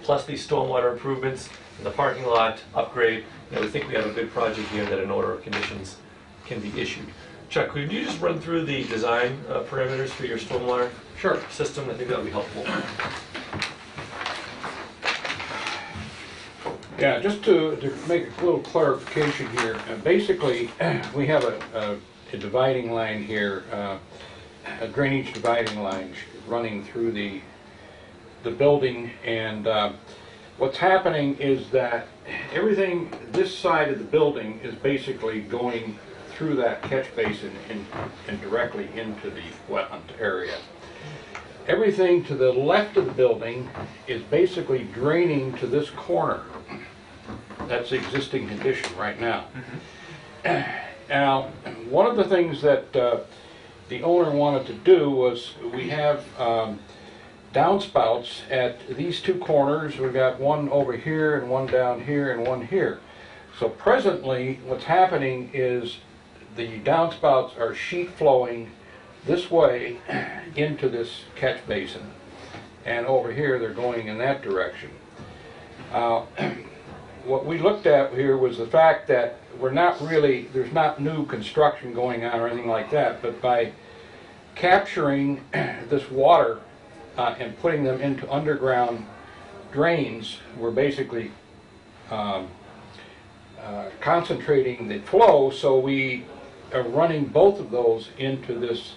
Plus these stormwater improvements in the parking lot upgrade. We think we have a good project here that an order of conditions can be issued. Chuck, could you just run through the design parameters for your stormwater system? I think that would be helpful. Yeah, just to make a little clarification here, basically we have a dividing line here, a drainage dividing line running through the building, and what's happening is that everything this side of the building is basically going through that catch basin and directly into the wetland area. Everything to the left of the building is basically draining to this corner. That's the existing condition right now. Now, one of the things that the owner wanted to do was, we have downspouts at these two corners. We've got one over here and one down here and one here. So presently what's happening is the downspouts are sheet flowing this way into this catch basin, and over here they're going in that direction. What we looked at here was the fact that there's not new construction going on or anything like that, but by capturing this water and putting them into underground drains, we're basically concentrating the flow, so we are running both of those into this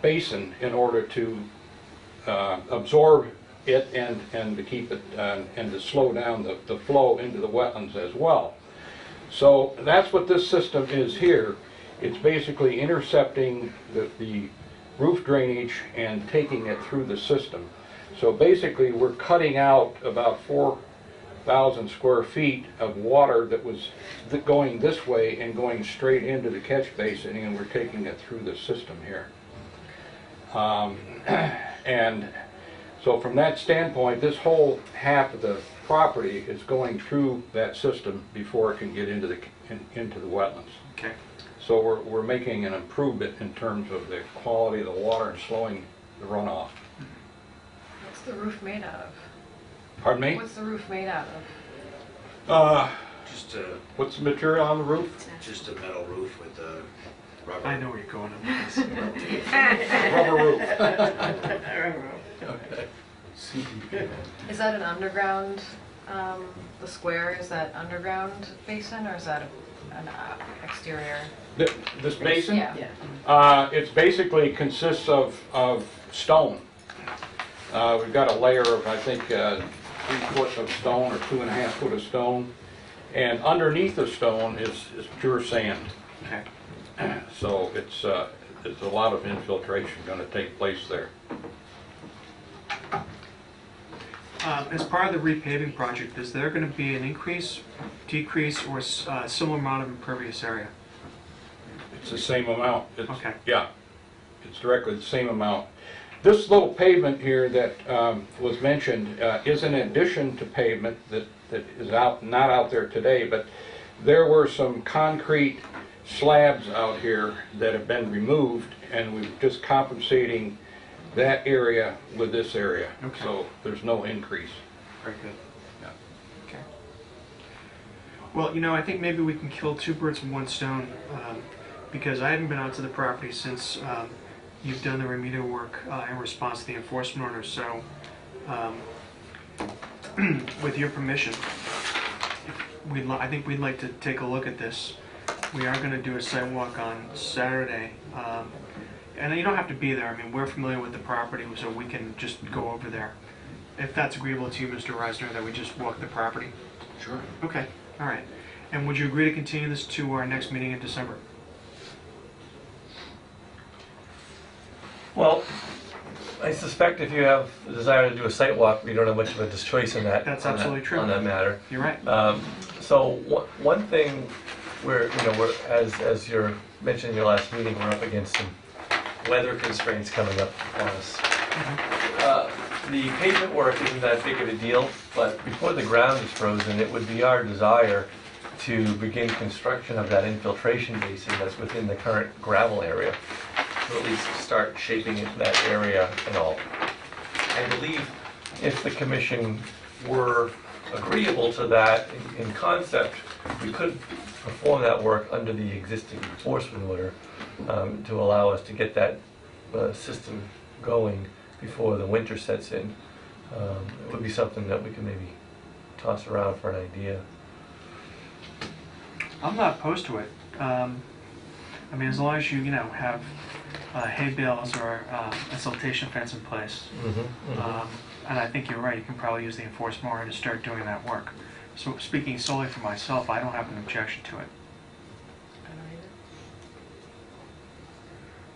basin in order to absorb it and to keep it and to slow down the flow into the wetlands as well. So that's what this system is here. It's basically intercepting the roof drainage and taking it through the system. So basically we're cutting out about 4,000 square feet of water that was going this way and going straight into the catch basin, and we're taking it through the system here. And so from that standpoint, this whole half of the property is going through that system before it can get into the wetlands. Okay. So we're making an improvement in terms of the quality of the water and slowing the runoff. What's the roof made out of? Pardon me? What's the roof made out of? What's the material on the roof? Just a metal roof with a rubber. I know where you're going with this. Rubber roof. Okay. Is that an underground, the square, is that underground basin, or is that an exterior? This basin? Yeah. It's basically consists of stone. We've got a layer of, I think, 3 foot of stone or 2.5 foot of stone. And underneath the stone is pure sand. Okay. So it's a lot of infiltration going to take place there. As part of the repaving project, is there going to be an increase, decrease, or similar amount of impervious area? It's the same amount. Okay. Yeah, it's directly the same amount. This little pavement here that was mentioned is an addition to pavement that is not out there today, but there were some concrete slabs out here that have been removed, and we're just compensating that area with this area. Okay. So there's no increase. Very good. Yeah. Okay. Well, I think maybe we can kill 2 birds with 1 stone, because I haven't been out to the property since you've done the remedial work in response to the enforcement order. So, with your permission, I think we'd like to take a look at this. We are going to do a site walk on Saturday. And you don't have to be there. I mean, we're familiar with the property, so we can just go over there. If that's agreeable to you, Mr. Reisner, that we just walk the property. Sure. Okay, all right. And would you agree to continue this to our next meeting in December? Well, I suspect if you have the desire to do a site walk, we don't have much of a choice in that. That's absolutely true. On that matter. You're right. So one thing we're as you mentioned in your last meeting, we're up against some weather constraints coming up on us. The pavement work isn't that big of a deal, but before the ground is frozen, it would be our desire to begin construction of that infiltration basin that's within the current gravel area, to at least start shaping it, that area and all. I believe if the commission were agreeable to that in concept, we could perform that work under the existing enforcement order to allow us to get that system going before the winter sets in. It would be something that we could maybe toss around for an idea. I'm not opposed to it. I mean, as long as you have hay bales or a siltation fence in place. And I think you're right, you can probably use the enforcement order to start doing that work. So speaking solely for myself, I don't have an objection to it.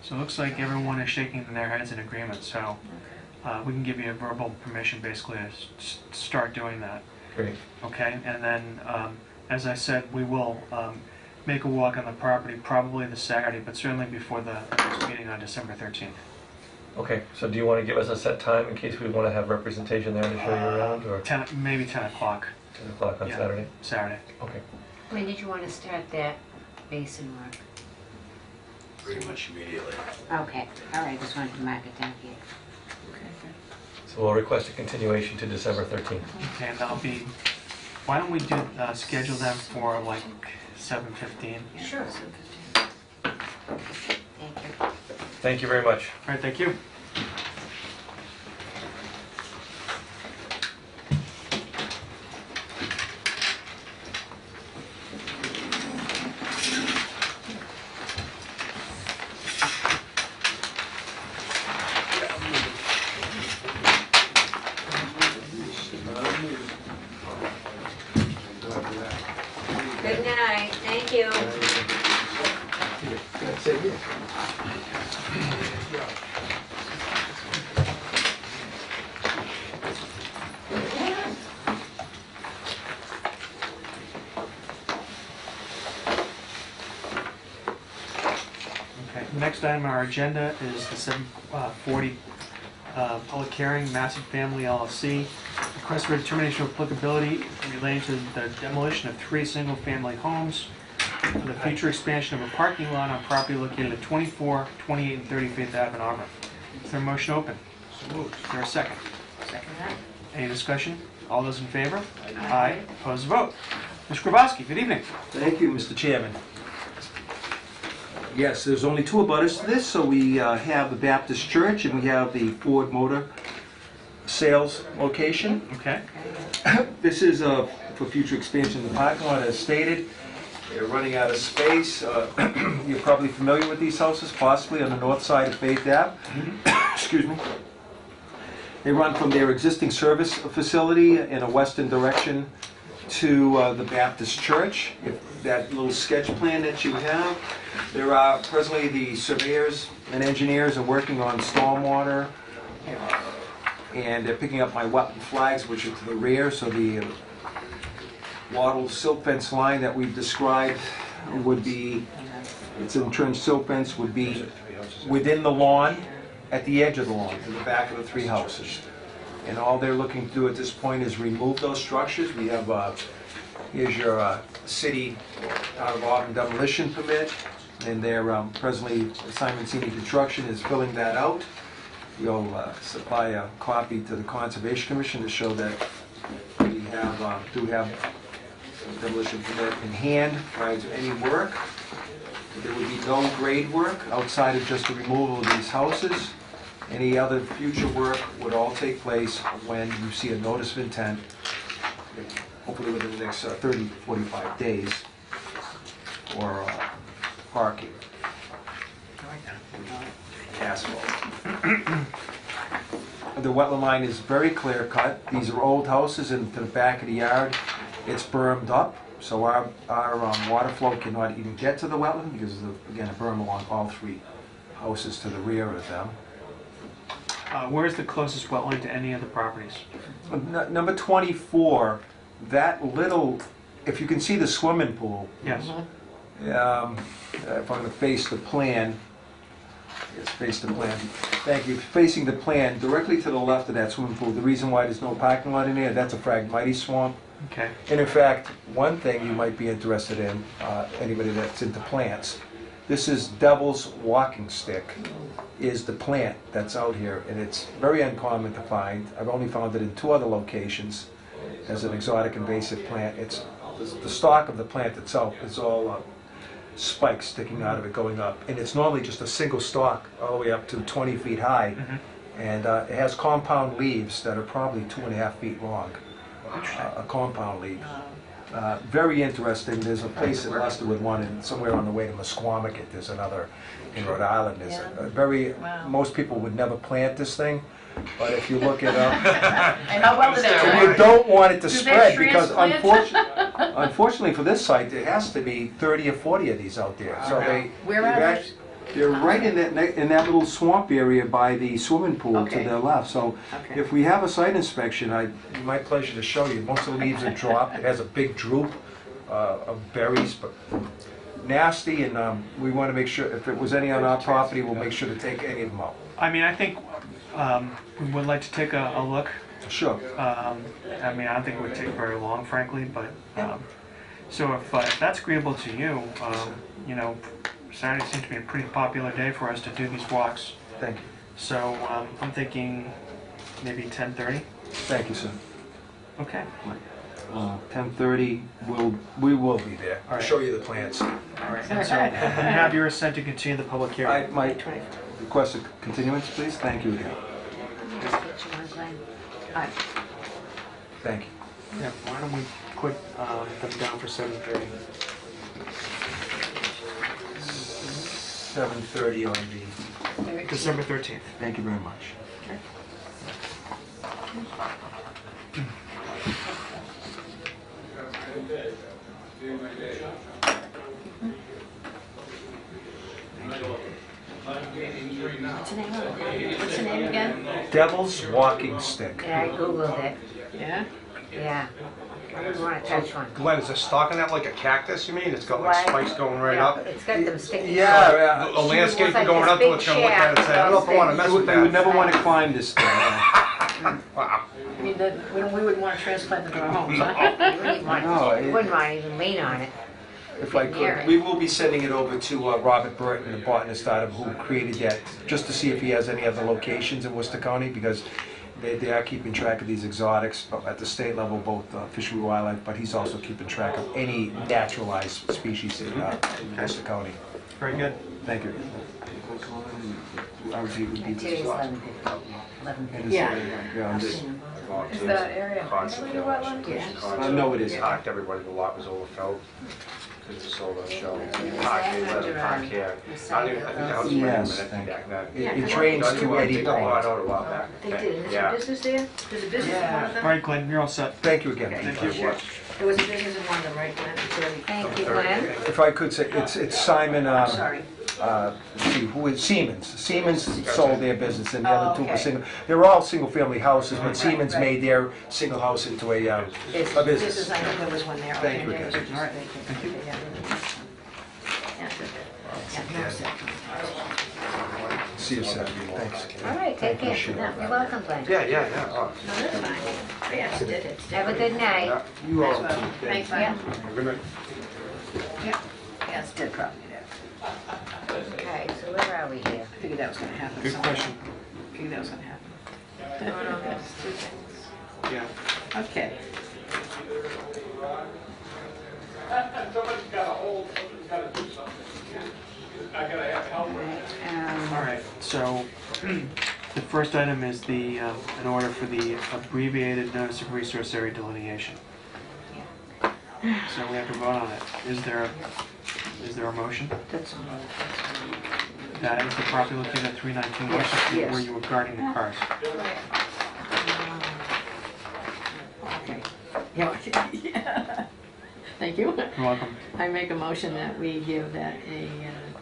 So it looks like everyone is shaking their heads in agreement, so we can give you a verbal permission basically to start doing that. Great. Okay, and then as I said, we will make a walk on the property probably this Saturday, but certainly before the next meeting on December 13th. Okay, so do you want to give us a set time in case we want to have representation there to show you around, or 10, maybe 10 o'clock. 10 o'clock on Yeah. Saturday? Saturday. Okay. When did you want to start that basin work? pretty much immediately. Okay, all right, just wanted to mark it down here. So we'll request a continuation to December 13th. Okay, and that'll be, why don't we do, schedule them for like 7:15? Sure. Thank you. Thank you very much. All right, thank you. Good night, thank you. That's it, yeah. Okay, next item on our agenda is the 7:40 public hearing, Massive Family LLC. Request for determination of applicability relating to the demolition of 3 single-family homes for the future expansion of a parking lot on property located at 24, 28, and 35th Ave in Auburn. Is there a motion open? Is there a second? Second that. Any discussion? All those in favor? Aye. Opposed, vote. Mr. Grabowski, good evening. Thank you, Mr. Chairman. Yes, there's only 2 abutters to this, so we have the Baptist Church and we have the Ford Motor Sales location. Okay. This is for future expansion of the parking lot, as stated. They're running out of space. You're probably familiar with these houses, possibly on the north side of Faith Ave. Excuse me. They run from their existing service facility in a western direction to the Baptist Church. If that little sketch plan that you have, there are presently the surveyors and engineers are working on stormwater, and they're picking up my wetland flags, which are to the rear, so the wattled silt fence line that we've described would be, it's an entrenched silt fence, would be within the lawn, at the edge of the lawn, to the back of the 3 houses. And all they're looking to do at this point is remove those structures. We have, here's your city out of Auburn demolition permit, and they're presently, Simon Senior Construction is filling that out. We'll supply a copy to the Conservation Commission to show that we have, do have demolition permit in hand prior to any work. There would be no grade work outside of just the removal of these houses. Any other future work would all take place when you see a notice of intent, hopefully within the next 30, 45 days, for parking. Asphalt. The wetland line is very clear cut. These are old houses, and to the back of the yard, it's bermed up, so our water flow cannot even get to the wetland because of, again, a berm along all 3 houses to the rear of them. Where's the closest wetland to any of the properties? Number 24, that little, if you can see the swimming pool, Yes. if I'm going to face the plan, yes, face the plan. Thank you. Facing the plan, directly to the left of that swimming pool, the reason why there's no parking lot in there, that's a Phragmites swamp. Okay. And in fact, one thing you might be interested in, anybody that's into plants, this is Devil's Walking Stick, is the plant that's out here, and it's very uncommon to find. I've only found it in 2 other locations as an exotic invasive plant. It's the stalk of the plant itself is all spikes sticking out of it going up, and it's normally just a single stalk all the way up to 20 feet high, and it has compound leaves that are probably 2.5 feet long. A compound leaf. Very interesting. There's a place in Leicester with one, and somewhere on the way to Musquamaket there's another in Rhode Island. There's a very, most people would never plant this thing, but if you look it up, And how well do they and you work? don't want it to Do they spread because transplant? unfortunately for this site, there has to be 30 or 40 of these out there. So Where are they? they're right in that little swamp area by the swimming pool to Okay. their left. So Okay. if we have a site inspection, my pleasure to show you. Most of the leaves are dropped. It has a big droop of berries, but nasty, and we want to make sure, if it was any on our property, we'll make sure to take any of them out. I mean, I think we would like to take a look. Sure. I mean, I don't think it would take very long, frankly, but, so if that's agreeable to you, you know, Saturday seems to be a pretty popular day for us to do these walks. Thank you. So I'm thinking maybe 10:30. Thank you, sir. Okay. 10:30, we will be there. All right. Show you the plans. All right. And so you have your assent to continue the public hearing. I might request a continuance, please. Thank you again. Just get you one, Glenn. Aye. Thank you. Yeah, why don't we put them down for 7:30? 7:30 on the... December 13th. Thank you very much. What's the name of it? What's the name again? Devil's Walking Stick. Yeah, I Googled it. Yeah? Yeah. I wouldn't want to touch one. Glenn, is it stalking that like a cactus, you mean? It's got like Why? spikes going right Yeah, up? It's got them sticking. Yeah, A landscaper It's like going this up to big it's gonna look at it and say, I don't know if I wanna mess You with would that. never want to climb this thing. Wow. I mean, we wouldn't want to transplant them to our homes, huh? You wouldn't want, No, you wouldn't want to even lean on it. If I Near could, it. we will be sending it over to Robert Burton, the botanist out of who created that, just to see if he has any other locations in Worcester County, because they are keeping track of these exotics at the state level, both fish and wildlife, but he's also keeping track of any naturalized species in Worcester County. Very good. Thank you. Today's 11:50. 11:50. Yeah. Is that area considered a wetland? Yeah. No, it is. Parked everybody, the lot was overfilled because it's sold on show. Is Park that here, let under, them park here. the I think that was Yes, minute thank you. back then. It drains to Eddie They got a lot Pond. out a while back. They did. Is there Yeah. a business there? There's a business in one of All them? right, Glenn, you're all set. Thank you again. Thank you. There was a business in one of them, right, Glenn? Thank you, Glenn. If I could say, it's Simon, Sorry. let's see, who is Siemens? Siemens sold their business, and the other two were okay. single. They're all single-family houses, but Siemens right. made their single house into a Business, business. I knew there was one there. Thank you Okay, again. all right, thank you. Yeah, good. Yeah, no, sir. See you Saturday. Thanks. All right, take care. Appreciate it. No, you're welcome, Glenn. Yeah, yeah, yeah. Oh. No, that's fine. Yes, did it. Have a good night. You all. Thanks, Yeah. man. Good night. Yeah, it's dead property there. Okay, so where are we here? I figured that was gonna happen. Good someday. question. Figured that was gonna happen. Going on those two things. Yeah. Okay. All All right, so the first item is the, an order for the abbreviated notice of resource area delineation. So we have to vote on it. Is there a motion? That's That is the property located at 319 Washington Street yes. where you were guarding the cars. Okay. Yeah. Thank you. You're welcome. I make a motion that we give that a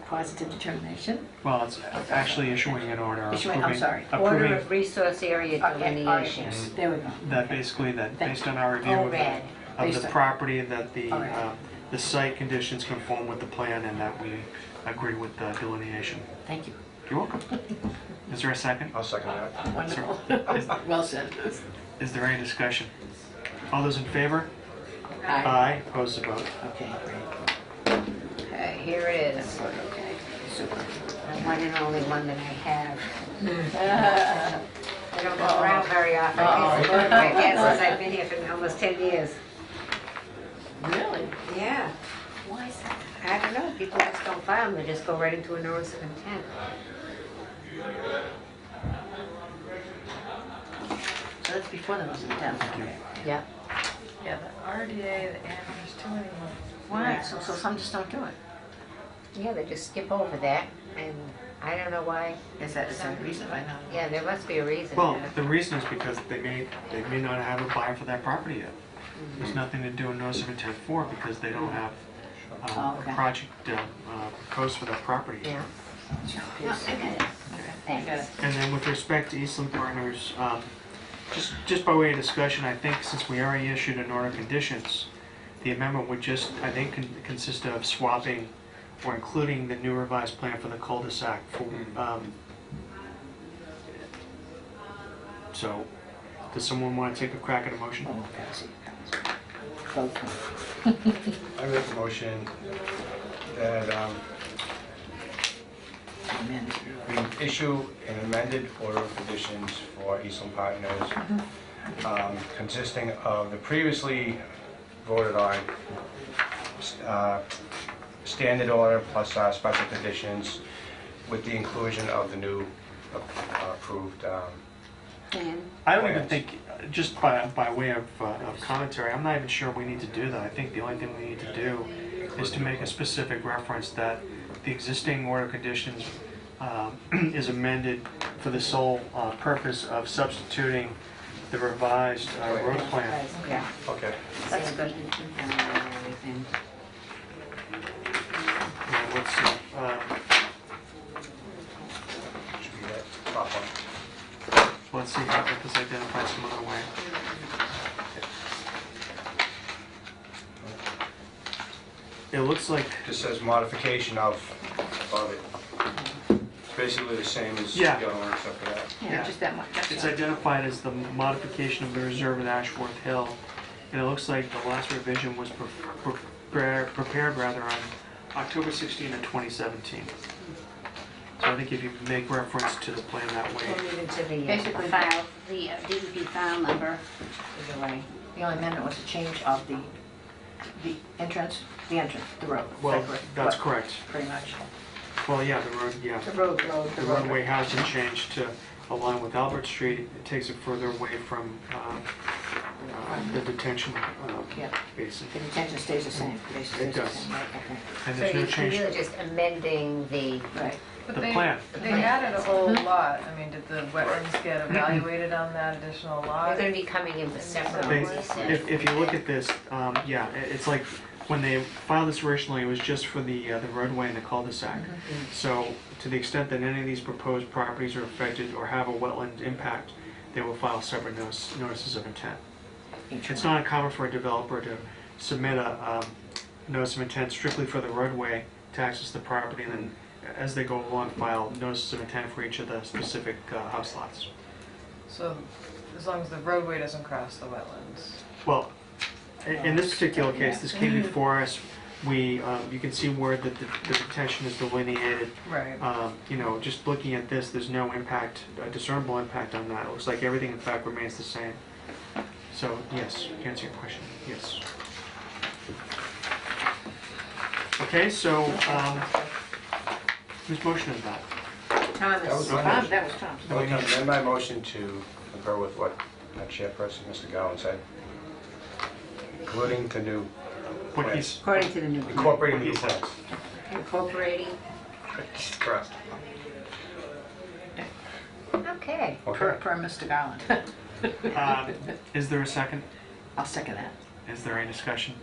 positive determination. Well, it's actually issuing an order Issuing- I'm approving, sorry. Order approving of resource area Okay, all right, delineation. yes, there we go. that basically that Thank based on our review Oh, of red. Based the on- property, that All right. the site conditions conform with the plan and that we agree with the delineation. Thank you. You're welcome. Is there a second? I'll second that. Wonderful. Well said. Is there any discussion? All those in favor? Aye. Aye. Opposed to vote. Okay, great. Okay, here it is. Okay, super. The one and only one that I have. I don't go around very often. It's one of my guests, I've been here for almost 10 years. Really? Yeah. Why is that? I don't know, people just don't file them, they just go right into a notice of intent. So that's before the notice of intent. Okay. Yeah. Yeah, the RDA, the there's too many more. Why? So some just don't do it. Yeah, they just skip over that, and I don't know why. Is that a reason? I know. Yeah, there must be a reason. Well, the reason is because they may not have a buyer for that property yet. There's nothing to do in notice of intent for because they don't have Oh, okay. a project proposed for that property yet. Yeah. No, I get it. Thanks. And then with respect to Eastland Partners, just by way of discussion, I think since we already issued an order of conditions, the amendment would just, I think, consist of swapping or including the new revised plan for the cul-de-sac for, so, does someone want to take a crack at a motion? Oh, Patsy. I make a motion that We issue an amended order of conditions for Eastland Partners consisting of the previously voted on standard order plus special conditions with the inclusion of the new approved I don't even think, just by way of commentary, I'm not even sure we need to do that. I think the only thing we need to do is to make a specific reference that the existing order of conditions is amended for the sole purpose of substituting the revised road plan. Yeah. Okay. That's good. Everything. Yeah, let's see. Should be that top one. Let's see how this identifies some other way. It looks like, Just says modification of it. It's basically the same as the Yeah. other one except for that. Yeah, just that much. That's it's all. identified as the modification of the reserve at Ashworth Hill. And it looks like the last revision was prepared rather on October 16 of 2017. So I think if you make reference to the plan that way. We'll leave it to the Basically- file, the DEP file number, either way. The only amendment was a change of the entrance, the road. Well, Is that correct? that's What? correct. Pretty much. Well, yeah, the road, yeah. The road. The roadway has been changed to align with Albert Street. It takes it further away from the detention Yeah. basin. The detention stays the same. Basically It stays the does. same, right, okay. And So there's no you're change. really just amending the, Right. But The they- plan. They added a whole lot. I mean, did the wetlands get evaluated on that additional they're lot? gonna be coming in for separate They- ones. If you look at this, yeah, it's like when they filed this originally, it was just for the roadway and the cul-de-sac. So to the extent that any of these proposed properties are affected or have a wetland impact, they will file separate notices of intent. It's not uncommon for a developer to submit a notice of intent strictly for the roadway to access the property, and then as they go along, file notices of intent for each of the specific house lots. So as long as the roadway doesn't cross the wetlands. Well, in this particular case, this came before us. We, you can see where the detention is delineated. Right. You know, just looking at this, there's no impact, discernible impact on that. It looks like everything, in fact, remains the same. So, yes, to answer your question, yes. Okay, so, whose motion is that? Thomas. That was Okay. my That was Tom's. I would amend my motion to concur with what Chairperson Mr. Gowan said, including the new What plans. he's, According to the new plan. Incorporating the What new he said. plans. Incorporating, Correct. okay. Okay. Per Mr. Garland. is there a second? I'll second that. Is there any discussion?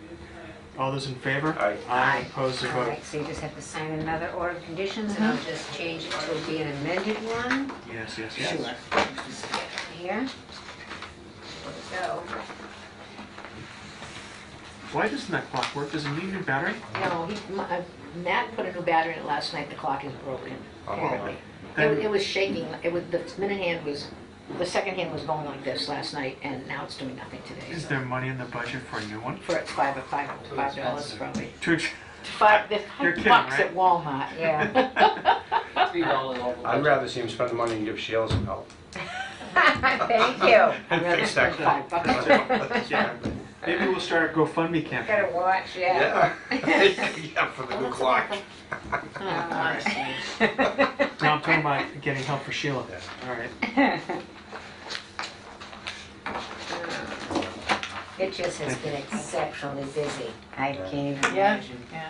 All those in favor? Aye. Aye, opposed, to All vote. right, so you just have to sign another order of conditions, and I'll just change it to be an amended one. Yes, yes, Sure. yes. Here. Go. Why doesn't that clock work? Does it need a new battery? No, Matt put a new battery in it last night, the clock is broken, apparently. Then- It was shaking, the minute hand was, the second hand was going like this last night, and now it's doing nothing today. Is so- there money in the budget for a new one? For $5 probably. To- There's You're $5 kidding, bucks right? at Walmart, yeah. I'd rather see him spend the money and give Sheila some help. Thank you. I'd rather Fix spend that. $5. Yeah. Maybe we'll start a GoFundMe campaign. Gotta watch, yeah. Yeah, for the new clock. Oh, honestly. No, I'm talking about getting help for Sheila. All right. It just has been exceptionally busy. I can't even Yeah, imagine. yeah.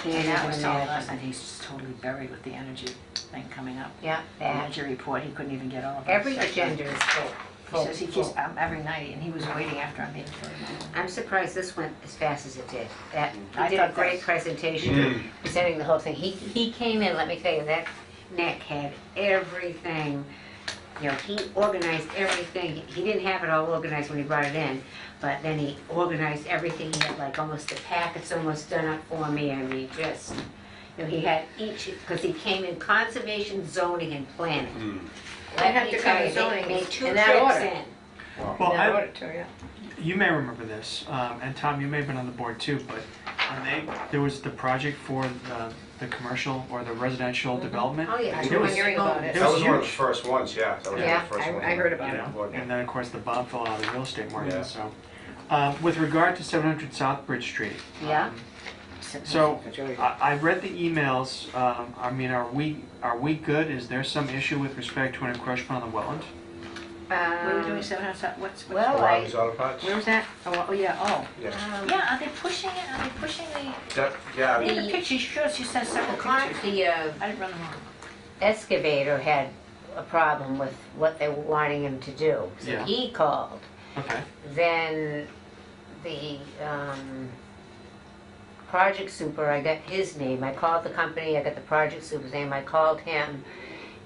Can't And Matt was even telling us imagine. that he's just totally buried with the energy thing coming up. Yeah, The that. energy report, he couldn't even get all of it. Every agenda is full. He says he keeps, every night, and he was waiting after our meeting for a moment. I'm surprised this went as fast as it did. I He did a thought great that- presentation, presenting the whole thing. He came in, let me tell you, that Nick had everything, you know, he organized everything. He didn't have it all organized when he brought it in, but then he organized everything. He had like almost the packets almost done up for me. I mean, just, you know, he had each, because he came in conservation, zoning, and planning. I had to tell cover you, zoning they made 2 in that trips order. in. Well, In that order too, yeah. you may remember this, and Tom, you may have been on the board too, but There was the project for the commercial or the residential development. Oh, yeah. I It remember was- hearing about it. It That was was one of the huge. first ones, yeah. That was one Yeah, of the first ones. I heard about You it. know, and then, of course, the bomb fell out of the real estate Yeah. market, so. With regard to 700 South Bridge Street. Yeah. So, I read the emails, I mean, are we good? Is there some issue with respect to an encroachment on the wetland? We were doing 700, what's, Well, Robbie's Auto Parts? where was that? Oh, yeah, oh. Yeah. Yeah, are they pushing it? Are they pushing the, That, yeah, I mean, in the picture, sure, she says several pictures. The I didn't run them all. excavator had a problem with what they were wanting him to do. So Yeah. he called. Okay, Then the project super, I got his name. I called the company, I got the project super's name. I called him,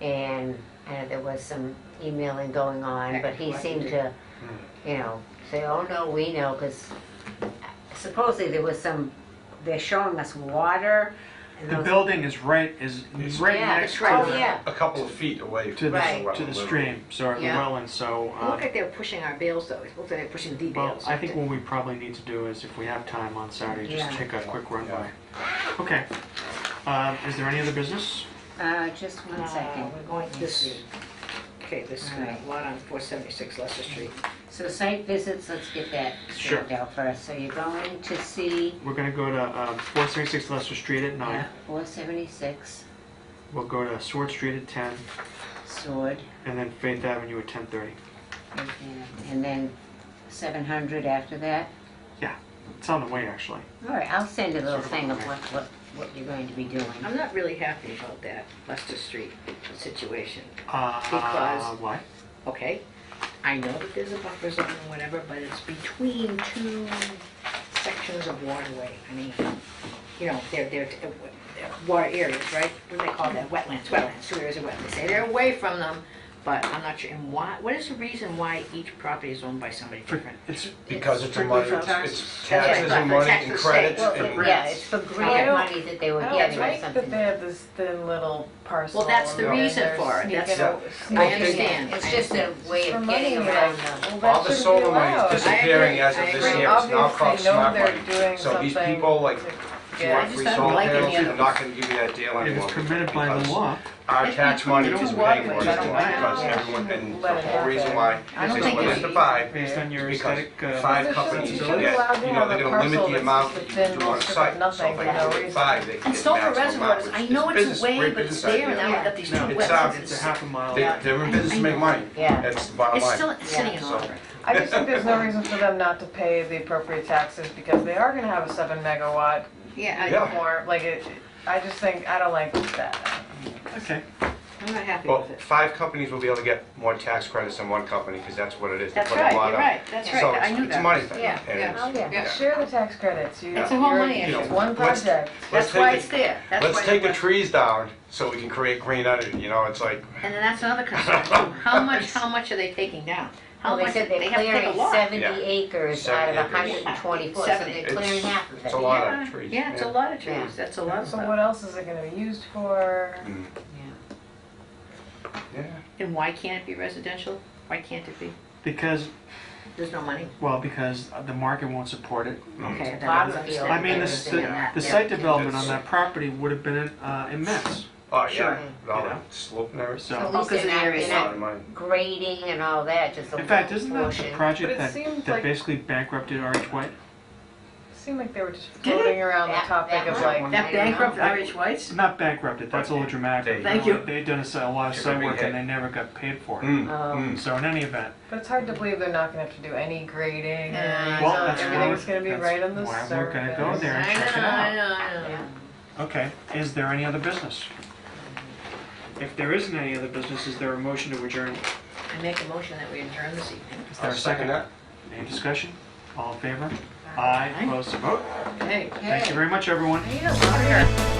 and there was some emailing going on, but he seemed to, say, oh no, we know, because supposedly there was some, they're showing us water. And the those- building is right Yeah, next oh, to yeah. a couple of feet away to Right. the stream, so the Yeah. wetland, so. It looked like they were pushing our bales though, it looked like they were pushing the Well, bales. I think what we probably need to do is, if we have time on Saturday, just Yeah. take a quick run Yeah. by. Okay. Is there any other business? Just one second. We're going this, okay, this Alright. lot on 476 Leicester Street. So site visits, let's get that Sure. straightened out first. So you're going to see, We're gonna go to 476 Leicester Street at 9. 476 We'll go to Sword Street at 10, Sword, and then Faith Avenue at 10:30. and then 700 after that. It's on the way, actually. All right, I'll send you a little Sort of thing of on the what you're going to be doing. I'm not really happy about that Leicester Street situation. Because... Because- Why? Okay, I know that there's a buffer zone and whatever, but it's between two sections of waterway. I mean, they're water areas, right? What do they call that? Wetlands, two areas of wetlands. They say they're away from them, but I'm not sure. And why, what is the reason why each property is owned by somebody different? It's because it's a strictly money, for taxes. it's That's right, taxes right, and for money tax and to credits. state. and- Yeah, it's for grant money that they were I getting don't or like that something. they have this thin little parcel. Well, that's the and reason they're for it. That's- sneaking Yeah. out- I sneaking understand. It's just a way for of money, getting like, around them. well, that All the shouldn't be solar money allowed. is disappearing agree, as of I this agree. year, it's now Obviously, called know smart they're money. doing So these something people, like, to if you get- want I free just solar don't like panels, it. they're not gonna give you that deal It anymore. is permitted by the because law. Our tax money is paying for waterways, it, I don't like because it. everyone, and Let the it whole reason happen. why I don't is think limit it's- to five, Based on your because aesthetic... five There companies shouldn't- will you shouldn't get, allow to you know, have they're a gonna limit parcel the that's amount just a that thin you do little on a strip of site. So nothing if for I no give it reason. five, they And get Sulphur maximum Reservoir, amount, is- which I is know it's business, away, great but it's business there, idea. and now we've got these two No, It's, wetlands. It's a half a mile. They're in business to make money. Yeah. That's the bottom It's line. still sitting in So- Auburn. I just think there's no reason for them not to pay the appropriate taxes because they are gonna have a 7 megawatt Yeah, Yeah. more, like I just think, I don't like that. Okay. I'm not happy Well, with it. 5 companies will be able to get more tax credits than 1 company, because that's what it is. They That's put a right, lot you're up. right, that's right, So I knew it's a that. money thing. Yeah, and yeah. it's- Oh, yeah. Yeah. Share the tax credits. It's a whole You're- money issue. It's one Let's- project. let's That's why take it's it- there. That's Let's why take the it's- trees down so we can create green energy, it's like, And then that's another concern too. How much are they taking down? How Well, they much, said they they're have to take a clearing lot. 70 Yeah. acres out 70 of acres. 124, so 70. they're clearing half of it's it. a lot Yeah, of trees. yeah, it's a lot of trees, Yeah. that's a lot of So stuff. what else is it gonna be used for? Mm. Yeah. And why can't it be residential? Why can't it be? Because, There's no money. because the market won't support it. Okay, then Bottom I'm field. I mean, Everything in that. the Yeah. site development on It's- that property would have been immense. Oh, Sure. yeah, all You the know? slope and everything. So at So, least because they're of the not, area they're It's a lot not of money. grading and all that, just a in fact, little isn't that the portion. But project it that, seems that like- basically bankrupted RH White? It seemed like they were just Did it? floating around the That- topic that of one. like, That I don't bankrupt know. Irish Whites? Not bankrupted, that's a little dramatic. Thank you. They'd done a lot of Took a site big work hit. and they never got paid for it. Mm, Oh. mm. So in any event, but it's hard to believe they're not gonna have to do any grading Yeah, or well, that's everything's gonna be that's right on the why surface. we're gonna go there and I check it know, out. I know, I know. Yeah. Okay, is there any other business? If there isn't any other business, is there a motion to adjourn? I make a motion that we adjourn this evening. Is there I'll a second that. Any discussion? All in favor? Aye, opposed, so vote. Okay. Thank you very much, everyone. There you go.